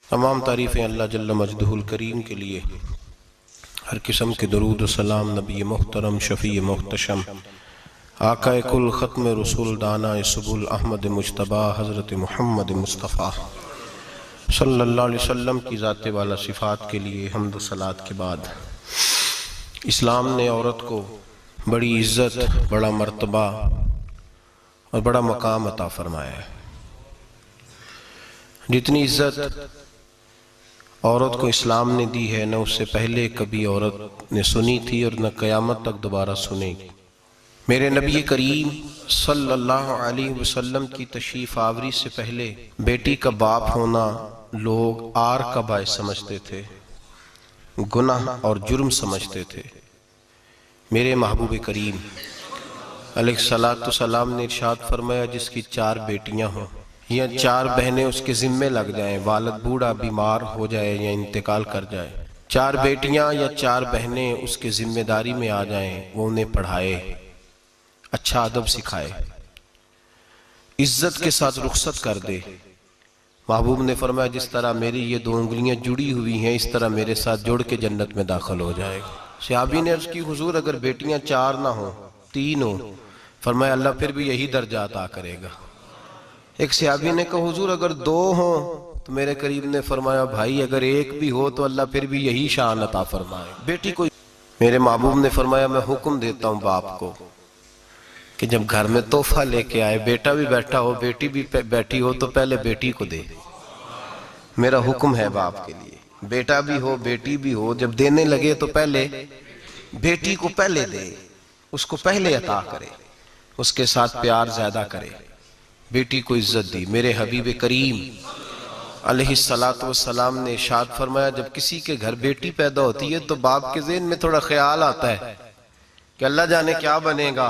तमाम तारीफ़ें अल्लाह जल्ल मजदहुल करीम के लिए। हर किस्म के दरूद व सलाम नबी मुहतरम शफ़ी मुहतशम आक़ाए कुल ख़त्म रसूल दाना सुबुल अहमद मुज्तबा हज़रत मुहम्मद मुस्तफ़ा सल्लल्लाहु अलैहि वसल्लम की ज़ात वाला सिफ़ात के लिए हम्द सलात के बाद इस्लाम ने औरत को बड़ी इज़्ज़त, बड़ा मर्तबा और बड़ा मकाम अता फ़रमाया है। जितनी इज़्ज़त औरत को इस्लाम ने दी है न उससे पहले कभी औरत ने सुनी थी और न क़यामत तक दोबारा सुनेगी। मेरे नबी करीम सल्लल्लाहु अलैहि वसल्लम की तशरीफ़ आवरी से पहले बेटी का बाप होना लोग आर का बायस समझते थे, गुनाह और जुर्म समझते थे। मेरे महबूब करीम अलैहिस्सलातु सलाम ने इरशाद फरमाया, जिसकी 4 बेटियां हों या 4 बहनें उसके जिम्मे लग जाएं, वालिद बूढ़ा बीमार हो जाए या इंतकाल कर जाए, 4 बेटियां या 4 बहनें उसके जिम्मेदारी में आ जाएं, वो उन्हें पढ़ाए, अच्छा अदब सिखाए, इज्जत के साथ रुखसत कर दे। महबूब ने फरमाया, जिस तरह मेरी ये 2 उंगलियां जुड़ी हुई हैं इस तरह मेरे साथ जुड़ के जन्नत में दाखिल हो जाएगा। सहाबी ने अर्ज की, हुजूर अगर बेटियां 4 ना हो 3 हो? फरमाया, अल्लाह फिर भी यही दर्जा अता करेगा। एक सहाबी ने कहा, हुजूर अगर 2 हो? तो मेरे करीब ने फरमाया, भाई अगर 1 भी हो तो अल्लाह फिर भी यही शान अता फरमाए बेटी को। मेरे महबूब ने फरमाया, मैं हुक्म देता हूँ बाप को कि जब घर में तोहफा लेके आए, बेटा भी बैठा हो बेटी भी बैठी हो, तो पहले बेटी को दे। मेरा हुक्म है बाप के लिए, बेटा भी हो बेटी भी हो, जब देने लगे तो पहले बेटी को पहले दे, उसको पहले अता करे, उसके साथ प्यार ज्यादा करे, बेटी को इज्जत दी। मेरे हबीब करीम अलैहिस्सलातु वस्सलाम ने इरशाद फरमाया, जब किसी के घर बेटी पैदा होती है तो बाप के ज़हन में थोड़ा ख्याल आता है कि अल्लाह जाने क्या बनेगा।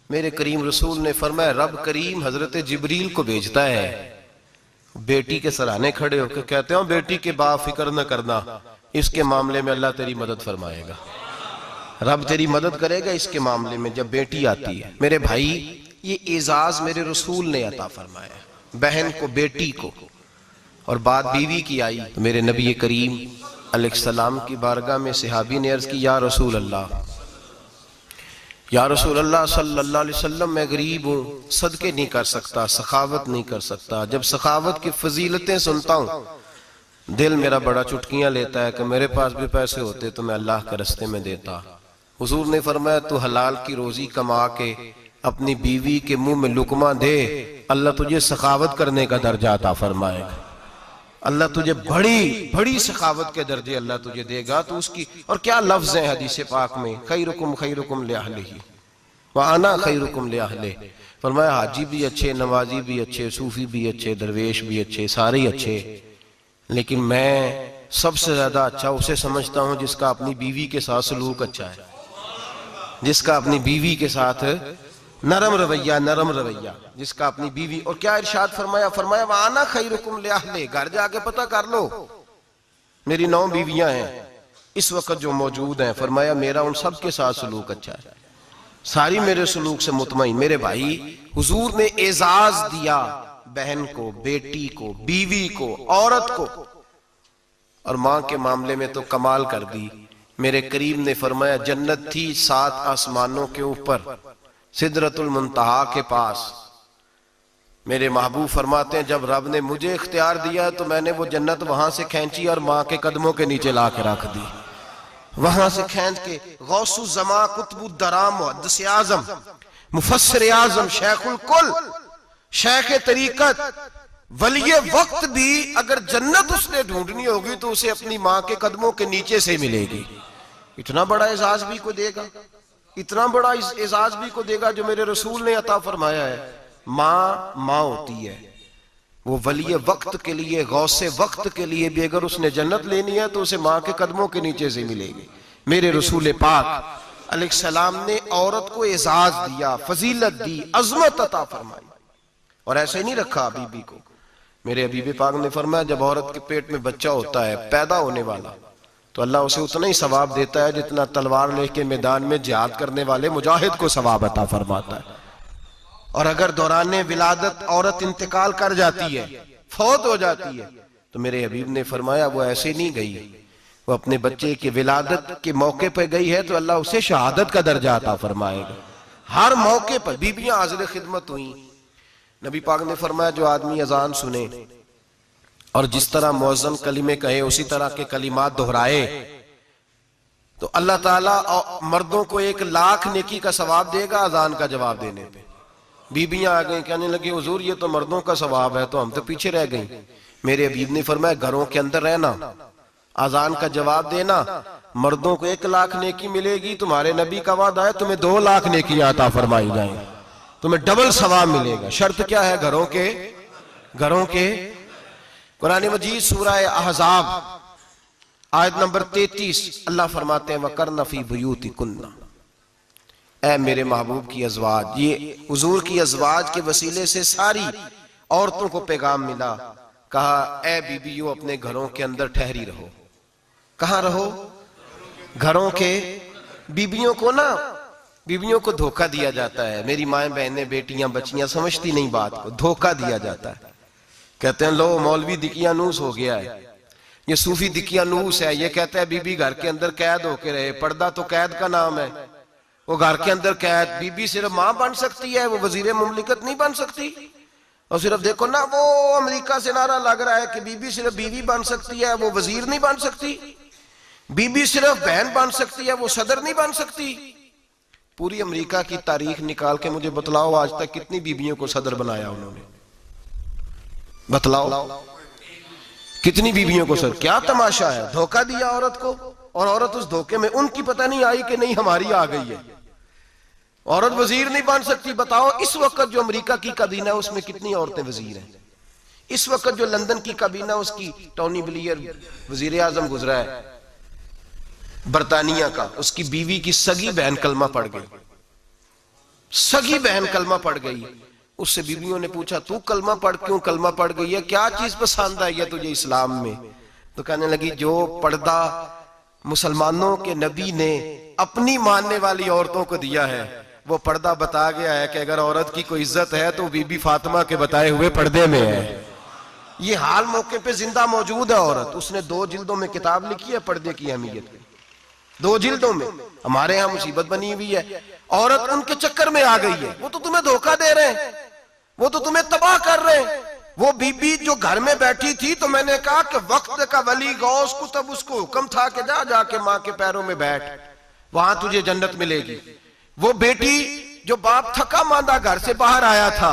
मेरे करीम रसूल ने फरमाया, रब करीम हजरत जिब्रील को भेजता है, बेटी के सराहने खड़े होकर कहते हो, बेटी के बाप फिक्र न करना, इसके मामले में अल्लाह तेरी मदद फरमाएगा, रब तेरी मदद करेगा इसके मामले में जब बेटी आती है। मेरे भाई, ये एजाज मेरे रसूल ने अता फरमाया, बहन को बेटी को, और बात बीवी की आई तो मेरे नबी करीम अलैहिस्सलाम की बारगाह में सहाबी ने अर्ज की, या रसूल अल्लाह, या रसूल अल्लाह सल्लल्लाहु अलैहि वसल्लम, मैं गरीब हूँ, सदके नहीं कर सकता, सखावत नहीं कर सकता। जब सखावत की फजीलतें सुनता हूँ दिल मेरा बड़ा चुटकियां लेता है कि मेरे पास भी पैसे होते तो मैं अल्लाह के रास्ते में देता। हुजूर ने फरमाया, तू हलाल की रोजी कमा के अपनी बीवी के मुंह में लुकमा दे, अल्लाह तुझे सखावत करने का दर्जा अता फरमाएगा, अल्लाह तुझे बड़ी बड़ी सखावत के दर्जे अल्लाह तुझे देगा। तो उसकी और क्या लफ्ज है हदीस पाक में, खैरुकुम ले अहलिही व अना खैरुकुम ले अहले। फरमाया, हाजी भी अच्छे, नमाजी भी अच्छे, सूफी भी अच्छे, दरवेश भी अच्छे, सारे ही अच्छे, लेकिन मैं सबसे ज्यादा अच्छा उसे समझता हूं जिसका अपनी बीवी के साथ सलूक अच्छा है, जिसका अपनी बीवी के साथ नरम रवैया, जिसका अपनी बीवी। और क्या इरशाद फरमाया, फरमाया, वाना खैरुकुम ले अहले, घर जाके पता कर लो, मेरी 9 बीवियां हैं इस वक्त जो मौजूद हैं, फरमाया मेरा उन सब के साथ सलूक अच्छा है, सारी मेरे सलूक से मुतमईन। मेरे भाई, हुजूर ने एजाज दिया बहन को, बेटी को, बीवी को, औरत को, और मां के मामले में तो कमाल कर दी। मेरे करीम ने फरमाया, जन्नत थी 7 आसमानों के ऊपर सिदरतुल मुंतहा के पास। मेरे महबूब फरमाते हैं, जब रब ने मुझे इख्तियार दिया तो मैंने वो जन्नत वहां से खींची और मां के कदमों के नीचे ला के रख दी, वहां से खींच के। गौसु जमा कुतुबुद्दराम मुहद्दिस आजम मुफस्सिर आजम शेखुल कुल शेख तरीकत वली वक्त भी अगर जन्नत उसने ढूंढनी होगी तो उसे अपनी मां के कदमों के नीचे से मिलेगी। इतना बड़ा एजाज भी को देगा, इतना बड़ा एजाज भी को देगा जो मेरे रसूल ने अता फरमाया है। माँ होती है, वो वली वक्त के लिए, गौसे वक्त के लिए भी अगर उसने जन्नत लेनी है तो उसे माँ के कदमों के नीचे से मिलेगी। मेरे रसूल पाक अलैहिस्सलाम ने औरत को एजाज दिया, फजीलत दी, अजमत अता फरमाई, और ऐसे नहीं रखा बीबी को। मेरे हबीब पाक ने फरमाया, जब औरत के पेट में बच्चा होता है पैदा होने वाला, तो अल्लाह उसे उतना ही सवाब देता है जितना तलवार लेके मैदान में जिहाद करने वाले मुजाहिद को सवाब अता फरमाता है। और अगर दौरान विलादत औरत इंतकाल कर जाती है, फौत हो जाती है, तो मेरे हबीब ने फरमाया वो ऐसे नहीं गई, वो अपने बच्चे की विलादत के मौके पर गई है तो अल्लाह उसे शहादत का दर्जा अता फरमाएगा। हर मौके पर बीबियां हाजिर खिदमत हुई। नबी पाक ने फरमाया जो आदमी अजान सुने और जिस तरह मुअज्जिन कलिमे कहे उसी तरह के कलिमात दोहराए तो अल्लाह ताला मर्दों को 1,00,000 नेकी का सवाब देगा अजान का जवाब देने पे। बीबियां आ गई, कहने लगी हुजूर ये तो मर्दों का सवाब है, तो हम तो पीछे रह गई। मेरे हबीब ने फरमाया घरों के अंदर रहना, अजान का जवाब देना, मर्दों को 1,00,000 नेकी मिलेगी। तुम्हारे नबी का वादा है तुम्हें 2,00,000 नेकियां अता फरमाई जाएंगी, तुम्हें डबल सवाब मिलेगा। शर्त क्या है? घरों के कुरान मजीद सूरह अहज़ाब आयत नंबर 33 अल्लाह फरमाते हैं वकरना फी बुयूतिकुन्ना, ऐ मेरे महबूब की अज़वाज, ये हुजूर की अज़वाज के वसीले से सारी औरतों को पैगाम मिला। कहा ऐ बीबियों अपने घरों के अंदर ठहरी रहो। कहां रहो? घरों के। बीबियों को धोखा दिया जाता है। मेरी माएँ बहनें बेटियां बच्चियां समझती नहीं बात को, धोखा दिया जाता है। कहते हैं लो मौलवी दिकियानूस हो गया है, ये सूफी दिकियानूस है, ये कहता है बीबी घर के अंदर कैद होके रहे। पर्दा तो कैद का नाम है, वो घर के अंदर कैद। बीबी सिर्फ मां बन सकती है, वो वजीर मुमलिकत नहीं बन सकती। और सिर्फ देखो ना वो अमेरिका से नारा लग रहा है कि बीबी सिर्फ बीवी बन सकती है, वो वजीर नहीं बन सकती। बीबी सिर्फ बहन बन सकती है, वो सदर नहीं बन सकती। पूरी अमेरिका की तारीख निकाल के मुझे बतलाओ आज तक कितनी बीबियों को सदर बनाया उन्होंने? बतलाओ कितनी बीबियों को सदर? क्या तमाशा है? धोखा दिया औरत को, और औरत उस धोखे में उनकी पता नहीं आई कि नहीं हमारी आ गई है। औरत वजीर नहीं बन सकती। बताओ इस वक्त जो अमेरिका की काबीना है उसमें कितनी औरतें वजीर हैं? इस वक्त जो लंदन की काबीना उसकी टोनी ब्लेयर वजीर आजम गुजरा है बरतानिया का, उसकी बीवी की सगी बहन कलमा पड़ गई। सगी बहन कलमा पड़ गई। उससे बीवियों ने पूछा तू कलमा पढ़ क्यों कलमा पड़ गई है, क्या चीज पसंद आई है तुझे इस्लाम में? तो कहने लगी जो पर्दा मुसलमानों के नबी ने अपनी मानने वाली औरतों को दिया है वो पर्दा बता गया है कि अगर औरत की कोई इज्जत है तो बीबी फातिमा के बताए हुए पर्दे में है। ये हाल मौके पे जिंदा मौजूद है औरत। उसने 2 जिल्दों में किताब लिखी है पर्दे की अहमियत, 2 जिल्दों में। हमारे यहाँ मुसीबत बनी हुई है, औरत उनके चक्कर में आ गई है। वो तो तुम्हें धोखा दे रहे हैं, वो तो तुम्हें तबाह कर रहे हैं। वो बीबी जो घर में बैठी थी तो मैंने कहा कि वक्त का वली गौस को तब उसको हुक्म था कि जा जाके माँ के पैरों में बैठ, वहां तुझे जन्नत मिलेगी। वो बेटी जो बाप थका मांदा घर से बाहर आया था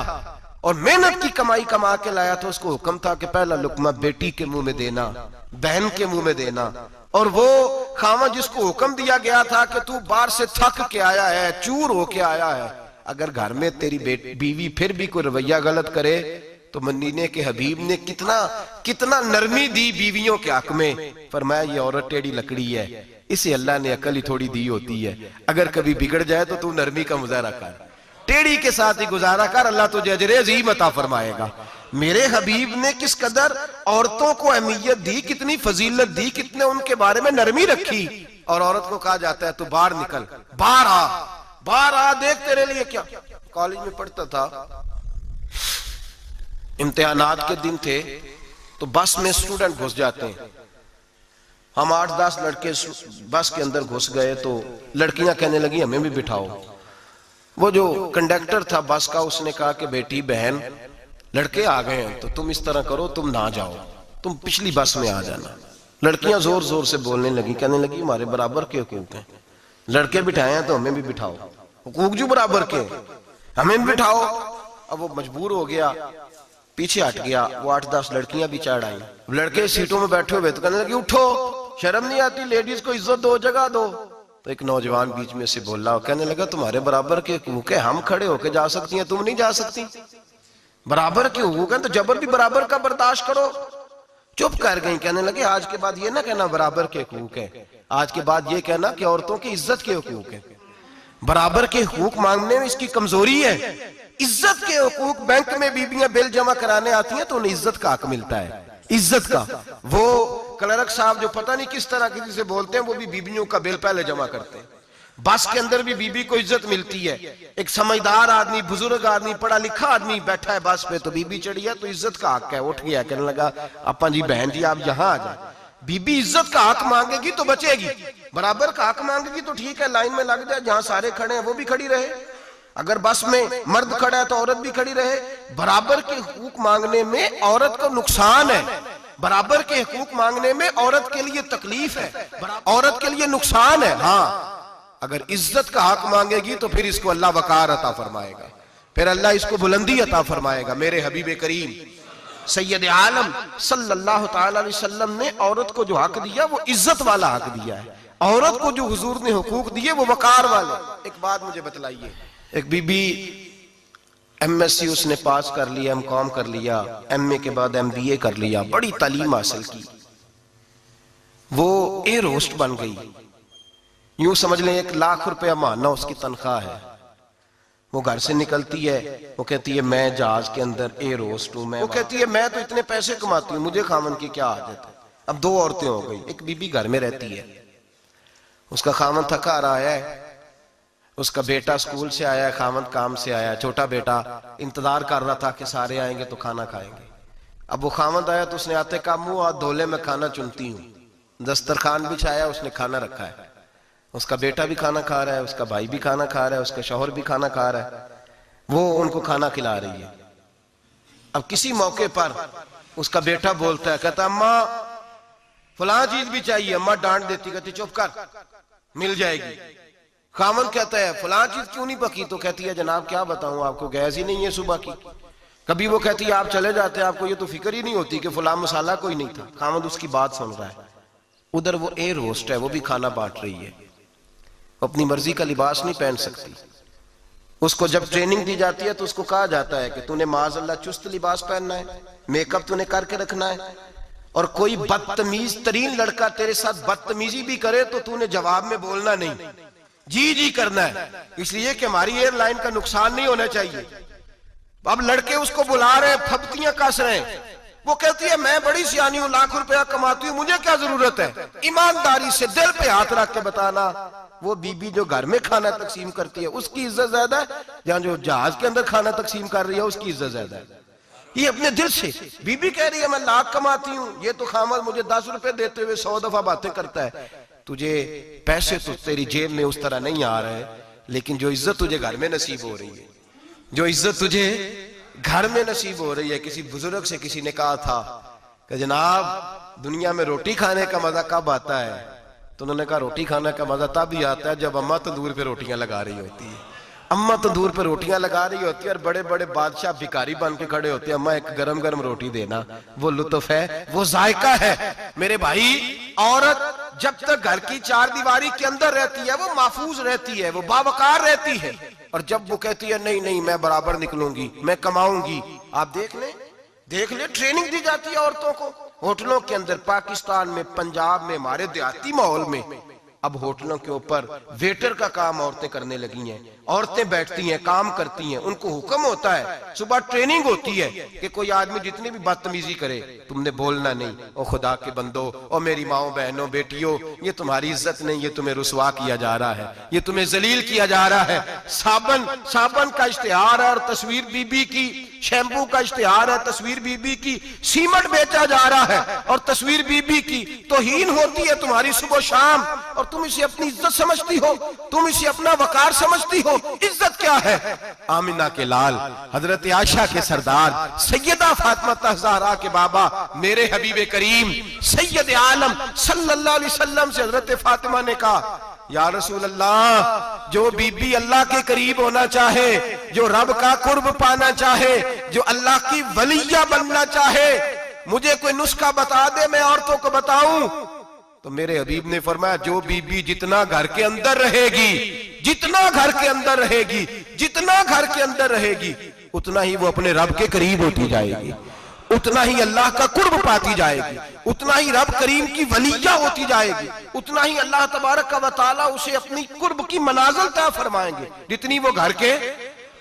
और मेहनत की कमाई कमा के लाया था, उसको हुक्म था कि पहला लुकमा बेटी के मुंह में देना, बहन के मुंह में देना। और वो खामा जिसको हुक्म दिया गया था कि तू बाहर से थक के आया है, चूर होके आया है, अगर घर में तेरी बीवी फिर भी कोई रवैया गलत करे तो मदीने के हबीब ने कितना नरमी दी बीवियों के हक में। फरमाया ये औरत टेढ़ी लकड़ी है, इसे अल्लाह ने अकल ही थोड़ी दी होती है, अगर कभी बिगड़ जाए तो तू नरमी का मुजाहरा कर, टेढ़ी के साथ ही गुजारा कर, अल्लाह तुझे अजर अज़ीम अता फरमाएगा। मेरे हबीब ने किस कदर औरतों को अहमियत दी, कितनी फजीलत दी, कितने उनके बारे में नरमी रखी। और औरत को कहा जाता है तू बाहर निकल, बाहर आ, देख तेरे लिए क्या। कॉलेज में पढ़ता था, इम्तिहानात के दिन थे तो बस में स्टूडेंट घुस जाते हैं। हम 8-10 लड़के बस के अंदर घुस गए तो लड़कियां कहने लगी हमें भी बिठाओ। वो जो कंडक्टर था बस का उसने कहा कि बेटी बहन लड़के आ गए हैं तो तुम इस तरह करो, तुम ना जाओ, तुम पिछली बस में आ जाना। लड़कियां जोर जोर से बोलने लगी, कहने लगी हमारे बराबर के हुकूक हैं, लड़के बिठाए हैं तो हमें भी बिठाओ, हुकूक जो बराबर के हमें भी बिठाओ। अब वो मजबूर हो गया, पीछे हट गया। वो 8-10 लड़कियां भी चढ़ आई। लड़के सीटों में बैठे हुए तो कहने लगी उठो, शर्म नहीं आती, लेडीज को इज्जत दो, जगह दो। तो एक नौजवान बीच में से बोला, कहने लगा तुम्हारे बराबर के हुकूक है, हम खड़े होके जा सकती हैं, तुम नहीं जा सकती। बराबर के हुकूक है तो जबर भी बराबर का बर्दाश्त करो। चुप कर गई। कहने लगे आज के बाद ये ना कहना बराबर के हुकूक है, आज के बाद ये कहना कि औरतों की इज्जत के हुकूक है। बराबर के हुकूक मांगने में इसकी कमजोरी है। इज्जत के हुकूक, बैंक में बीबियां बिल जमा कराने आती हैं तो उन्हें इज्जत का हक मिलता है, इज्जत का। वो क्लर्क साहब जो पता नहीं किस तरह किसी से बोलते हैं वो भी बीबियों का बिल पहले जमा करते हैं। बस के अंदर भी बीबी को इज्जत मिलती है। एक समझदार आदमी, बुजुर्ग आदमी, पढ़ा लिखा आदमी बैठा है बस पे, तो बीबी चढ़ी है तो इज्जत का हक है। उठ गया, कहने लगा अपा जी बहन जी आप यहाँ आ जाए। बीबी इज्जत का हक मांगेगी तो बचेगी, बराबर का हक मांगेगी तो ठीक है, लाइन में लग जाए, जहां सारे खड़े हैं वो भी खड़ी रहे। अगर बस में मर्द खड़ा है तो औरत भी खड़ी रहे। बराबर के हुकूक मांगने में औरत को नुकसान है, बराबर के हुकूक मांगने में औरत के लिए तकलीफ है, औरत के लिए नुकसान है। हाँ, अगर इज्जत का हक मांगेगी तो फिर इसको अल्लाह वकार अता फरमाएगा, फिर अल्लाह इसको बुलंदी अता फरमाएगा। मेरे हबीब करीम सैयद आलम सल्लल्लाहु ताला अलैहि वसल्लम ने औरत को जो हक दिया वो इज्जत वाला हक दिया है। औरत को जो हुजूर ने हुकूक दिए वो वकार वाले। एक बात मुझे बतलाइए, एक बीबी एमएससी उसने पास कर लिया, एमकॉम कर लिया, एमए के बाद एमबीए कर लिया, बड़ी तालीम हासिल की, वो एयर होस्ट बन गई। यूं समझ लें 1 लाख रुपया महीना उसकी तनख्वाह है। वो घर से निकलती है, वो कहती है मैं जहाज के अंदर एयर होस्ट हूं। वो कहती है मैं तो इतने पैसे कमाती हूं, मुझे खामन की क्या आदत है। अब 2 औरतें हो गई, एक बीबी घर में रहती है, उसका खामन थका रहा है, उसका बेटा स्कूल से आया, खामन काम से आया, छोटा बेटा इंतजार कर रहा था कि सारे आएंगे तो खाना खाएंगे। अब वो खामन आया तो उसने आते का मुंह हाथ धोले में खाना चुनती हूँ, दस्तरखान बिछाया, उसने खाना रखा है, उसका बेटा भी खाना खा रहा है, उसका भाई भी खाना खा रहा है, उसका शौहर भी खाना खा रहा है, वो उनको खाना खिला रही है। अब किसी मौके पर उसका बेटा बोलता है, कहता अम्मा फलां चीज भी चाहिए। अम्मा डांट देती, कहती चुप कर, मिल जाएगी। खामन कहता है फलां चीज क्यों नहीं पकी, तो कहती है जनाब क्या बताऊं आपको, गैस ही नहीं है सुबह की। कभी वो कहती है आप चले जाते हैं, आपको ये तो फिक्र ही नहीं होती कि फलां मसाला कोई नहीं था। खामन उसकी बात सुन रहा है। उधर वो एयर होस्ट है, वो भी खाना बांट रही है, अपनी मर्जी का लिबास नहीं पहन सकती। उसको जब ट्रेनिंग दी जाती है तो उसको कहा जाता है कि तूने माज़अल्लाह चुस्त लिबास पहनना है, मेकअप तूने करके रखना है, और कोई बदतमीज तरीन लड़का तेरे साथ बदतमीजी भी करे तो तूने जवाब में बोलना नहीं, जी जी करना है, इसलिए कि हमारी एयरलाइन का नुकसान नहीं होना चाहिए। अब लड़के उसको बुला रहे, फब्तियां कस रहे हैं, वो कहती है मैं बड़ी सियानी हूं, लाख रुपया कमाती हूं, मुझे क्या जरूरत है। ईमानदारी से दिल पे हाथ रख के बताना, वो बीबी जो घर में खाना तकसीम करती है उसकी इज्जत ज्यादा है, या जो जहाज के अंदर खाना तकसीम कर रही है उसकी इज्जत ज्यादा है। ये अपने दिल से बीबी कह रही है मैं लाख कमाती हूं, ये तो खामद मुझे 10 रुपए देते हुए 100 दफा बातें करता है। तुझे पैसे तो तेरी जेब में उस तरह नहीं आ रहे, लेकिन जो इज्जत तुझे घर में नसीब हो रही है, जो इज्जत तुझे घर में नसीब हो रही है। किसी बुजुर्ग से किसी ने कहा था कि जनाब दुनिया में रोटी खाने का मजा कब आता है, तो उन्होंने कहा रोटी खाने का मजा तब ही आता है जब अम्मा तंदूर पे रोटियां लगा रही होती है। अम्मा तंदूर पे रोटियां लगा रही होती है और बड़े बड़े बादशाह भिखारी बन के खड़े होते हैं, अम्मा एक गरम गरम रोटी देना, वो लुत्फ है, वो जायका है। मेरे भाई, औरत जब तक घर की 4 दीवारी के अंदर रहती है वो महफूज रहती है, वो बावकार रहती है, और जब वो कहती है नहीं नहीं मैं बराबर निकलूंगी, मैं कमाऊंगी, आप देख ले ट्रेनिंग दी जाती है औरतों को होटलों के अंदर। पाकिस्तान में, पंजाब में, हमारे देहाती माहौल में अब होटलों के ऊपर वेटर का काम औरतें करने लगी हैं। औरतें बैठती हैं, काम करती हैं, उनको हुक्म होता है, सुबह ट्रेनिंग होती है कि कोई आदमी जितनी भी बदतमीजी करे तुमने बोलना नहीं। ओ खुदा के बंदो, ओ मेरी माओ बहनों बेटियों, ये तुम्हारी इज्जत नहीं, ये तुम्हें रुसवा किया जा रहा है, ये तुम्हें जलील किया जा रहा है। साबन का इश्तिहार है और तस्वीर बीबी की, शैम्पू का इश्तिहार है, तस्वीर बीबी की, सीमेंट बेचा जा रहा है और तस्वीर बीबी की। तौहीन होती है तुम्हारी सुबह शाम, और तुम इसे अपनी इज्जत समझती हो, तुम इसे अपना वकार समझती हो। इज्जत क्या है? आमिना के लाल, हजरत आयशा के सरदार, सैयदा फातिमा ज़हरा के बाबा, मेरे हबीब करीम सैयद आलम सल्लल्लाहु अलैहि वसल्लम से हजरत फातिमा ने कहा, या रसूल अल्लाह, जो बीबी अल्लाह के करीब होना चाहे, जो रब का कुर्ब पाना चाहे, जो अल्लाह की वलिया बनना चाहे, मुझे कोई नुस्खा बता दे, मैं औरतों को बताऊं। तो मेरे हबीब ने फरमाया जो बीबी जितना घर के अंदर रहेगी, जितना घर के अंदर रहेगी, जितना घर के अंदर रहेगी, उतना ही वो अपने रब के करीब होती जाएगी, उतना ही अल्लाह का कुर्ब पाती जाएगी, उतना ही रब करीम की वलिया होती जाएगी, उतना ही अल्लाह तबारक व तआला उसे अपनी कुर्ब की मनाजिल तय फरमाएंगे जितनी वो घर के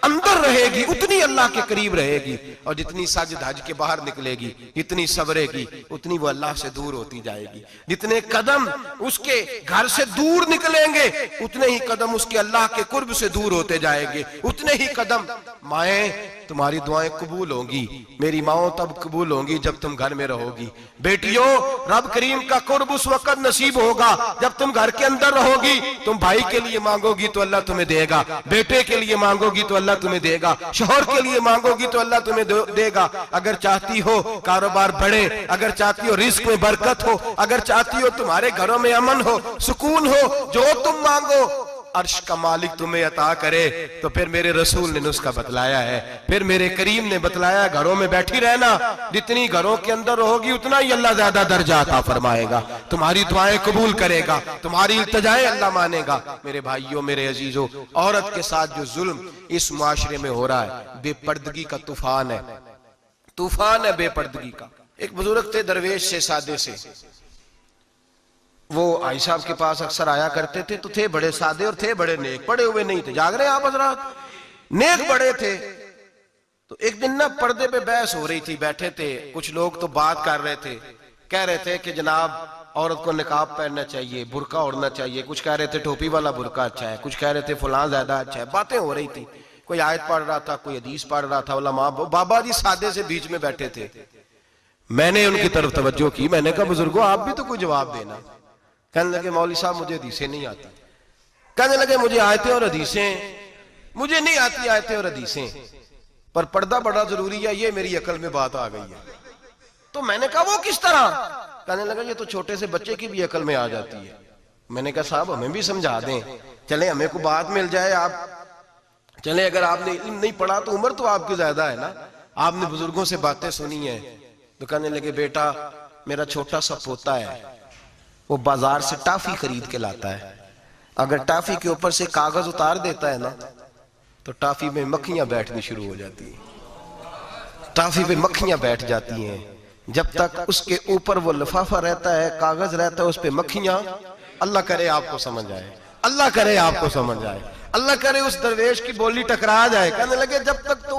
अंदर रहेगी उतनी अल्लाह के करीब रहेगी, और जितनी सज धज के बाहर निकलेगी, जितनी सबरेगी, उतनी वो अल्लाह से दूर होती जाएगी। जितने कदम उसके घर से दूर निकलेंगे, उतने ही कदम उसके अल्लाह के कुर्ब से दूर होते जाएंगे। उतने ही कदम, माएं तुम्हारी दुआएं कबूल होंगी, मेरी माओ तब कबूल होंगी जब तुम घर में रहोगी। बेटियों, रब करीम का कुर्ब उस वक्त नसीब होगा जब तुम घर के अंदर रहोगी। तुम भाई के लिए मांगोगी तो अल्लाह तुम्हें देगा, बेटे के लिए मांगोगी तो अल्लाह तुम्हें देगा, शोहर के लिए मांगोगी तो अल्लाह तुम्हें देगा। अगर चाहती हो कारोबार बढ़े, अगर चाहती हो रिस्क में बरकत हो, अगर चाहती हो तुम्हारे घरों में अमन हो, सुकून हो, जो तुम मांगो अर्श का मालिक तुम्हें अता करे। तो फिर मेरे रसूल ने नुस्खा बतलाया है, फिर मेरे करीम ने बतलाया, घरों में बैठी रहना। जितनी घरों के अंदर रहोगी उतना ही अल्लाह ज्यादा दर्जा अता फरमाएगा, तुम्हारी दुआएं कबूल करेगा, तुम्हारी इल्तिजाएं अल्लाह मानेगा। मेरे भाइयों, मेरे अजीजों, औरत के साथ जो जुल्म इस मुआशरे में हो रहा है, बेपर्दगी का तूफान है, तूफान है बेपर्दगी का। एक बुजुर्ग थे दरवेश से, सादे से, वो आई साहब के पास अक्सर आया करते थे। तो थे बड़े सादे और थे बड़े नेक, पढ़े हुए नहीं थे, जाग रहे हैं आप हजरात, नेक बड़े थे। तो एक दिन ना पर्दे पे बहस हो रही थी, बैठे थे कुछ लोग, तो बात कर रहे थे, कह रहे थे कि जनाब औरत को निकाब पहनना चाहिए, बुर्का ओढ़ना चाहिए, कुछ कह रहे थे टोपी वाला बुर्का अच्छा है, कुछ कह रहे थे फलां ज्यादा अच्छा है। बातें हो रही थी, कोई आयत पढ़ रहा था, कोई हदीस पढ़ रहा था, उलमा बाबा जी सादे से बीच में बैठे थे। मैंने उनकी तरफ तवज्जो की, मैंने कहा बुजुर्गो आप भी तो कोई जवाब देना। कहने लगे मौलवी साहब मुझे हदीसें नहीं आती। कहने लगे मुझे आयतें और हदीसें, मुझे नहीं आती आयतें और हदीसें, पर पर्दा बड़ा जरूरी है, ये मेरी अकल में बात आ गई है। तो मैंने कहा वो किस तरह? कहने लगा ये तो छोटे से बच्चे की भी अकल में आ जाती है। मैंने कहा साहब हमें भी समझा दें, चले हमें को बात मिल जाए। आप चले, अगर आपने इल्म नहीं पढ़ा तो उम्र तो आपकी ज्यादा है ना, आपने बुजुर्गों से बातें सुनी है। तो कहने लगे बेटा मेरा छोटा सा पोता है, वो बाजार से टाफी खरीद के लाता है, अगर टाफी के ऊपर से कागज उतार देता है ना तो टाफी में मक्खियां बैठनी शुरू हो जाती हैं, टाफी पे मक्खियां बैठ जाती हैं। जब तक उसके ऊपर वो लिफाफा रहता है, कागज रहता है, उस पे मक्खियां, अल्लाह करे आपको समझ आए, अल्लाह करे आपको समझ आए, अल्लाह करे उस दरवेश की बोली टकरा जाए। कहने लगे जब तक तो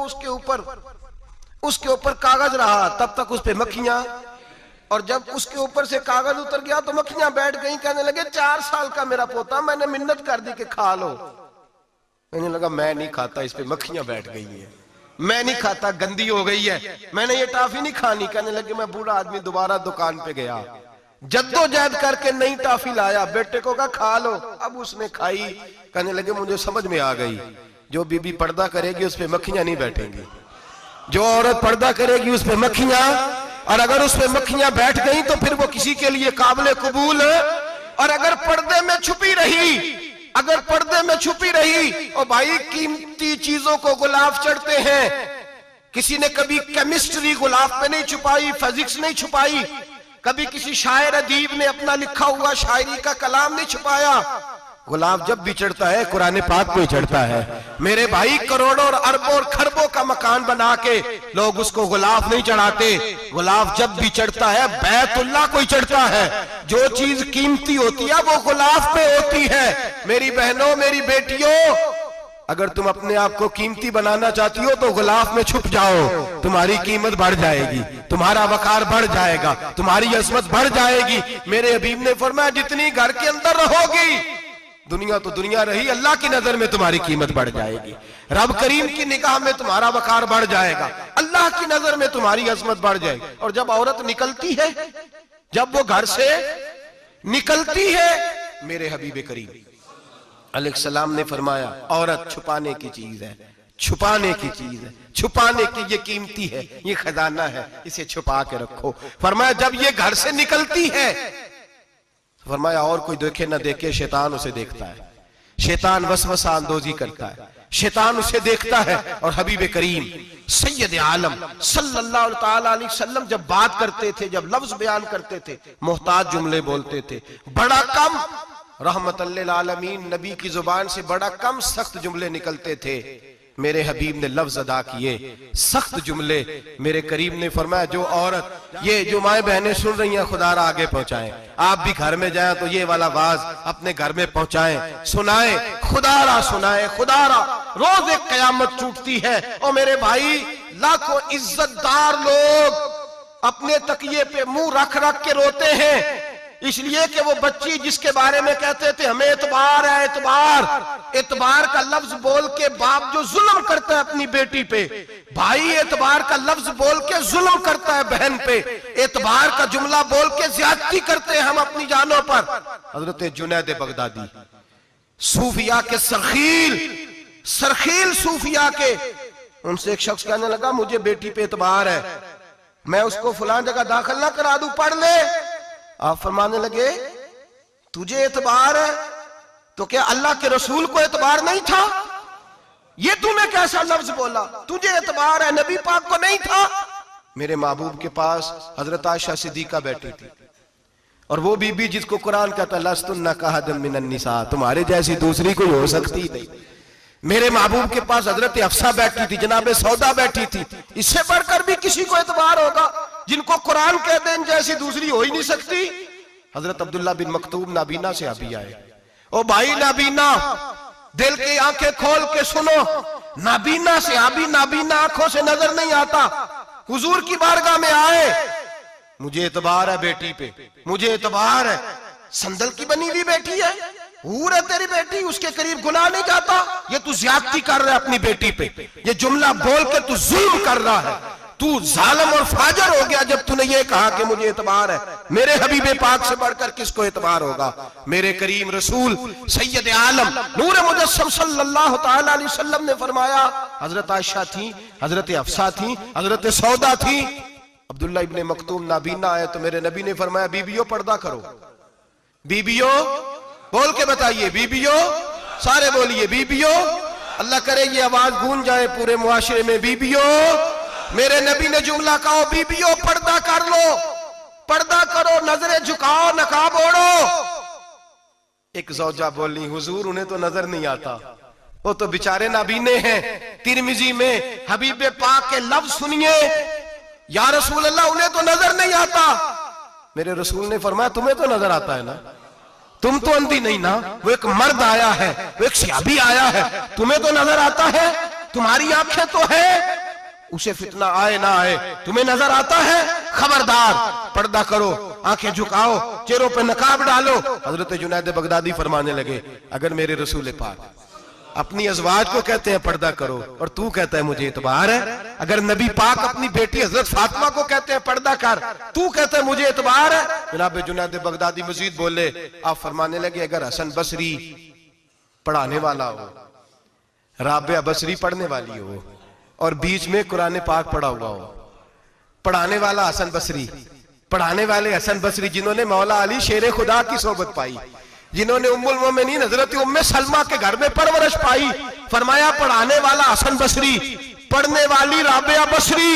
उसके ऊपर कागज रहा तब तक उस पे मक्खियां, और जब उसके ऊपर से कागज उतर गया तो मक्खियां बैठ गई। कहने लगे 4 साल का मेरा पोता, मैंने मिन्नत कर दी कि खा लो। कहने लगा मैं नहीं खाता, इस पे मक्खियां बैठ गई है, मैं नहीं खाता, गंदी हो गई है, मैंने ये टाफी नहीं खानी। कहने लगे मैं बूढ़ा आदमी दोबारा दुकान पे गया, जद्दोजहद करके नई टाफी लाया, बेटे को कहा खा लो, अब उसने खाई। कहने लगे मुझे समझ में आ गई, जो बीबी पर्दा करेगी उस पे मक्खियां नहीं बैठेंगी, जो औरत पर्दा करेगी उस पे मक्खियां, और अगर उस पे मक्खियां बैठ गई तो फिर वो किसी के लिए काबिल कबूल है। और अगर पर्दे में छुपी रही, अगर पर्दे में छुपी रही, और भाई कीमती चीजों को गुलाब चढ़ते हैं, किसी ने कभी केमिस्ट्री गुलाब पे नहीं छुपाई, फिजिक्स नहीं छुपाई, कभी किसी शायर अदीब ने अपना लिखा हुआ शायरी का कलाम नहीं छुपाया। गुलाब जब भी चढ़ता है कुरान पाक पे चढ़ता है। मेरे भाई करोड़ों और अरबों और खरबों का मकान बना के लोग उसको गुलाब नहीं चढ़ाते, गुलाब जब भी चढ़ता है बैतुल्लाह को ही चढ़ता है। जो चीज कीमती होती है वो गुलाब पे होती है। मेरी बहनों, मेरी बेटियों, अगर तुम अपने आप को कीमती बनाना चाहती हो तो गुलाब में छुप जाओ, तुम्हारी कीमत बढ़ जाएगी, तुम्हारा वकार बढ़ जाएगा, तुम्हारी अजमत बढ़ जाएगी। मेरे हबीब ने फरमाया जितनी घर के अंदर रहोगी, दुनिया तो दुनिया रही, अल्लाह की नजर में तुम्हारी कीमत बढ़ जाएगी, रब करीम की निगाह में तुम्हारा वकार बढ़ जाएगा, अल्लाह की नजर में तुम्हारी अजमत बढ़ जाएगी। और जब औरत निकलती है, जब वो घर से निकलती है, मेरे हबीब करीम अलैहिस्सलाम ने फरमाया औरत छुपाने की चीज है, छुपाने की चीज है, छुपाने की, ये कीमती है, ये खजाना है, इसे छुपा के रखो। फरमाया जब ये घर से निकलती है, फरमाया और कोई देखे ना देखे, शैतान उसे देखता है, शैतान वसवसा अंदोजी करता है, शैतान उसे देखता है। और हबीब करीम सैयद आलम सल्लल्लाहु ताला अलैहि वसल्लम जब बात करते थे, जब लफ्ज बयान करते थे, मोहताज जुमले बोलते थे, बड़ा कम, रहमतल लिल आलमीन नबी की जुबान से बड़ा कम सख्त जुमले निकलते थे। मेरे हबीब ने लफ्ज अदा किए, सख्त जुमले। मेरे करीम ने फरमाया जो औरत, ये जो माए बहनें सुन रही हैं, खुदारा आगे पहुंचाएं, आप भी घर में जाएं तो ये वाला वाज अपने घर में पहुंचाएं, सुनाएं, खुदारा सुनाएं, खुदारा रोज एक कयामत टूटती है। और मेरे भाई, लाखों इज्जतदार लोग अपने तकिए पे मुंह रख रख के रोते हैं, इसलिए कि वो बच्ची जिसके बारे में कहते थे हमें एतबार है, एतबार का लफ्ज बोल के बाप जो जुल्म करता है अपनी बेटी पे, भाई एतबार का लफ्ज बोल के जुल्म करता है बहन पे, एतबार का जुमला बोल के ज्यादती करते हैं हम अपनी जानों पर। हजरत जुनैद बगदादी, सूफिया के सरखील सूफिया के, उनसे एक शख्स कहने लगा मुझे बेटी पे एतबार है, मैं उसको फलां जगह दाखिल ना करा दूं, पढ़ ले। आप फरमाने लगे तुझे एतबार है तो क्या अल्लाह के रसूल को एतबार नहीं था? ये तूने कैसा लफ्ज बोला? तुझे एतबार है, नबी पाक को नहीं था? मेरे महबूब के पास हजरत आयशा सिद्दीका बैठी थी, और वो बीबी जिसको कुरान कहता लस्तुन्ना कहदम मिनन निसा, तुम्हारे जैसी दूसरी कोई हो सकती नहीं। मेरे महबूब के पास हजरत अफसा बैठी थी, जनाबे सौदा बैठी थी, इससे बढ़कर भी किसी को एतबार होगा जिनको कुरान कहते हैं जैसी दूसरी हो ही नहीं सकती। हजरत अब्दुल्ला बिन मक्तूम नाबीना से अभी आए, ओ भाई नाबीना, दिल की आंखें खोल के सुनो, नाबीना से अभी, नाबीना आंखों से नजर नहीं आता, हुजूर की बारगाह में आए, मुझे एतबार है बेटी पे, मुझे एतबार है, संदल की बनी हुई बेटी है, हूर है तेरी बेटी, उसके करीब गुनाह नहीं जाता, ये तू ज्यादती कर रहा है अपनी बेटी पे, ये जुमला बोल के तू जुल्म कर रहा है, तू जालिम और फाजर हो गया जब तूने ये कहा कि मुझे एतबार है। मेरे हबीबे पाक से बढ़कर किसको एतबार होगा? मेरे करीम रसूल सैयद आलम नूर मुजस्सम सल्लल्लाहु तआला अलैहि वसल्लम ने फरमाया, हजरत आयशा थी, हजरत अफसा थी, हजरत सौदा थी, अब्दुल्ला इब्ने मक्तूम नाबीना आए तो मेरे नबी ने फरमाया बीबियों पर्दा करो, बीबियों बोल के बताइए, बीबियों, सारे बोलिए बीबियों, अल्लाह करे ये आवाज गूंज जाए पूरे मुआशरे में, बीबियों। मेरे नबी ने जुमला कहा बीबियों पर्दा कर लो, पर्दा करो, नजरें झुकाओ, नकाब ओढ़ो। एक ज़ौजा बोली हुजूर उन्हें तो नजर नहीं आता, वो तो बेचारे नाबीने हैं। तिरमिजी में हबीबे पाक के लफ्ज सुनिए, या रसूल अल्लाह उन्हें तो नजर नहीं आता। मेरे रसूल ने फरमाया तुम्हें तो नजर आता है ना, तुम तो अंधी नहीं ना, वो एक मर्द आया है, वो एक सहाबी आया है, तुम्हें तो नजर आता है, तुम्हारी आंखें तो है, उसे फितना आए ना आए तुम्हें नजर आता है, खबरदार पर्दा करो, आंखें झुकाओ, चेहरों पे नकाब डालो। हजरत जुनैद बगदादी फरमाने लगे अगर मेरे रसूल पाक अपनी अज़वाज को कहते हैं पर्दा करो और तू कहता है मुझे एतबार है, अगर नबी पाक अपनी बेटी हजरत फातिमा को कहते हैं पर्दा कर, तू कहता है मुझे एतबार है। जनाब जुनैद बगदादी मजीद बोले, आप फरमाने लगे अगर हसन बसरी पढ़ाने वाला हो, राबिया बसरी पढ़ने वाली हो और बीच में कुरान पाक पढ़ा हुआ हो, पढ़ाने वाला हसन बसरी, पढ़ाने वाले हसन बसरी जिन्होंने मौला अली शेर खुदा की सोबत पाई, जिन्होंने उम्मुल मोमिनीन हजरत उम्मे सलमा के घर में परवरिश पाई, फरमाया पढ़ाने वाला हसन बसरी, पढ़ने वाली राबिया बसरी,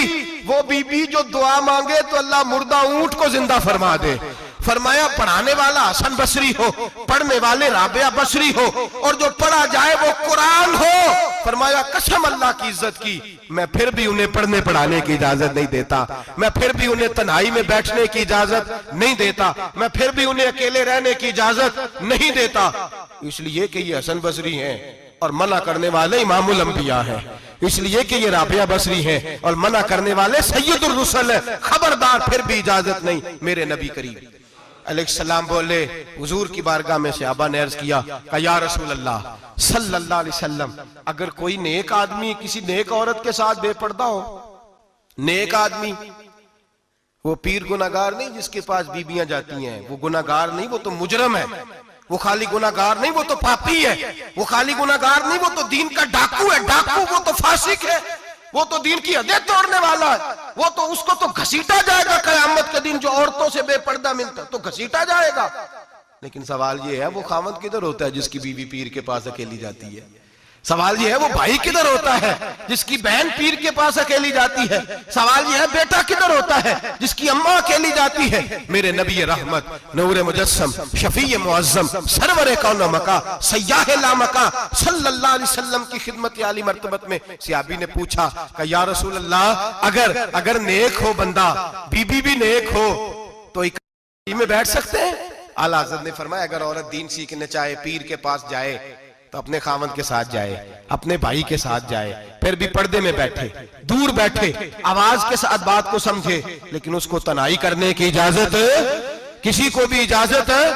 वो बीबी जो दुआ मांगे तो अल्लाह मुर्दा ऊंट को जिंदा फरमा दे। फरमाया पढ़ाने वाला हसन बसरी हो, पढ़ने वाले राबिया बसरी हो, और जो पढ़ा जाए वो कुरान हो। फरमाया कसम अल्लाह की इज्जत की, मैं फिर भी उन्हें पढ़ने पढ़ाने की इजाजत नहीं देता, मैं फिर भी उन्हें तन्हाई में बैठने की इजाजत नहीं देता, मैं फिर भी उन्हें अकेले रहने की इजाजत नहीं देता, इसलिए कि ये हसन बसरी हैं और मना करने वाले इमामुल अंबिया हैं, इसलिए कि ये राबिया बसरी हैं और मना करने वाले सैयदुर रुसल हैं, खबरदार फिर भी इजाजत नहीं। मेरे नबी करीम अलैहिस्सलाम बोले, हुजूर की बारगाह में सहाबा ने अर्ज किया कि या रसूल अल्लाह सल्लल्लाहु अलैहि वसल्लम, अगर कोई नेक आदमी किसी नेक औरत के साथ बेपर्दा हो, नेक आदमी, वो पीर गुनाहगार नहीं जिसके पास बीबियां जाती हैं, वो गुनाहगार नहीं, वो तो मुजरम है, वो खाली गुनाहगार नहीं, वो तो पापी है, वो खाली गुनाहगार नहीं, वो तो दीन का डाकू है, डाकू, वो तो फासिक है, वो तो दीन की हदें तोड़ने वाला है, वो तो उसको तो घसीटा जाएगा कयामत के दिन, जो औरतों से बेपर्दा मिलता तो घसीटा जाएगा। लेकिन सवाल ये है वो खामद किधर होता है जिसकी बीवी पीर के पास अकेली जाती है? सवाल ये है वो भाई किधर होता है जिसकी बहन पीर के पास अकेली जाती है? सवाल ये है बेटा किधर होता है जिसकी अम्मा अकेली जाती है? मेरे नबी रहमत नूर मुजस्सम शफी मुअज्जम सरवर कौन मका सय्याह ला मका सल्लल्लाहु अलैहि वसल्लम की खिदमत आली मर्तबत में सहाबी ने पूछा कि या रसूल अल्लाह, अगर नेक हो बंदा, बीबी भी नेक हो, तो इकट्ठी में बैठ सकते हैं? आला हज़रत ने फरमाया अगर औरत दीन सीखने चाहे, पीर के पास जाए तो अपने खामद के साथ जाए, अपने भाई के साथ जाए, फिर भी पर्दे में बैठे, दूर बैठे, आवाज के साथ बात को समझे, लेकिन उसको तनाई करने की इजाजत किसी को भी इजाजत है,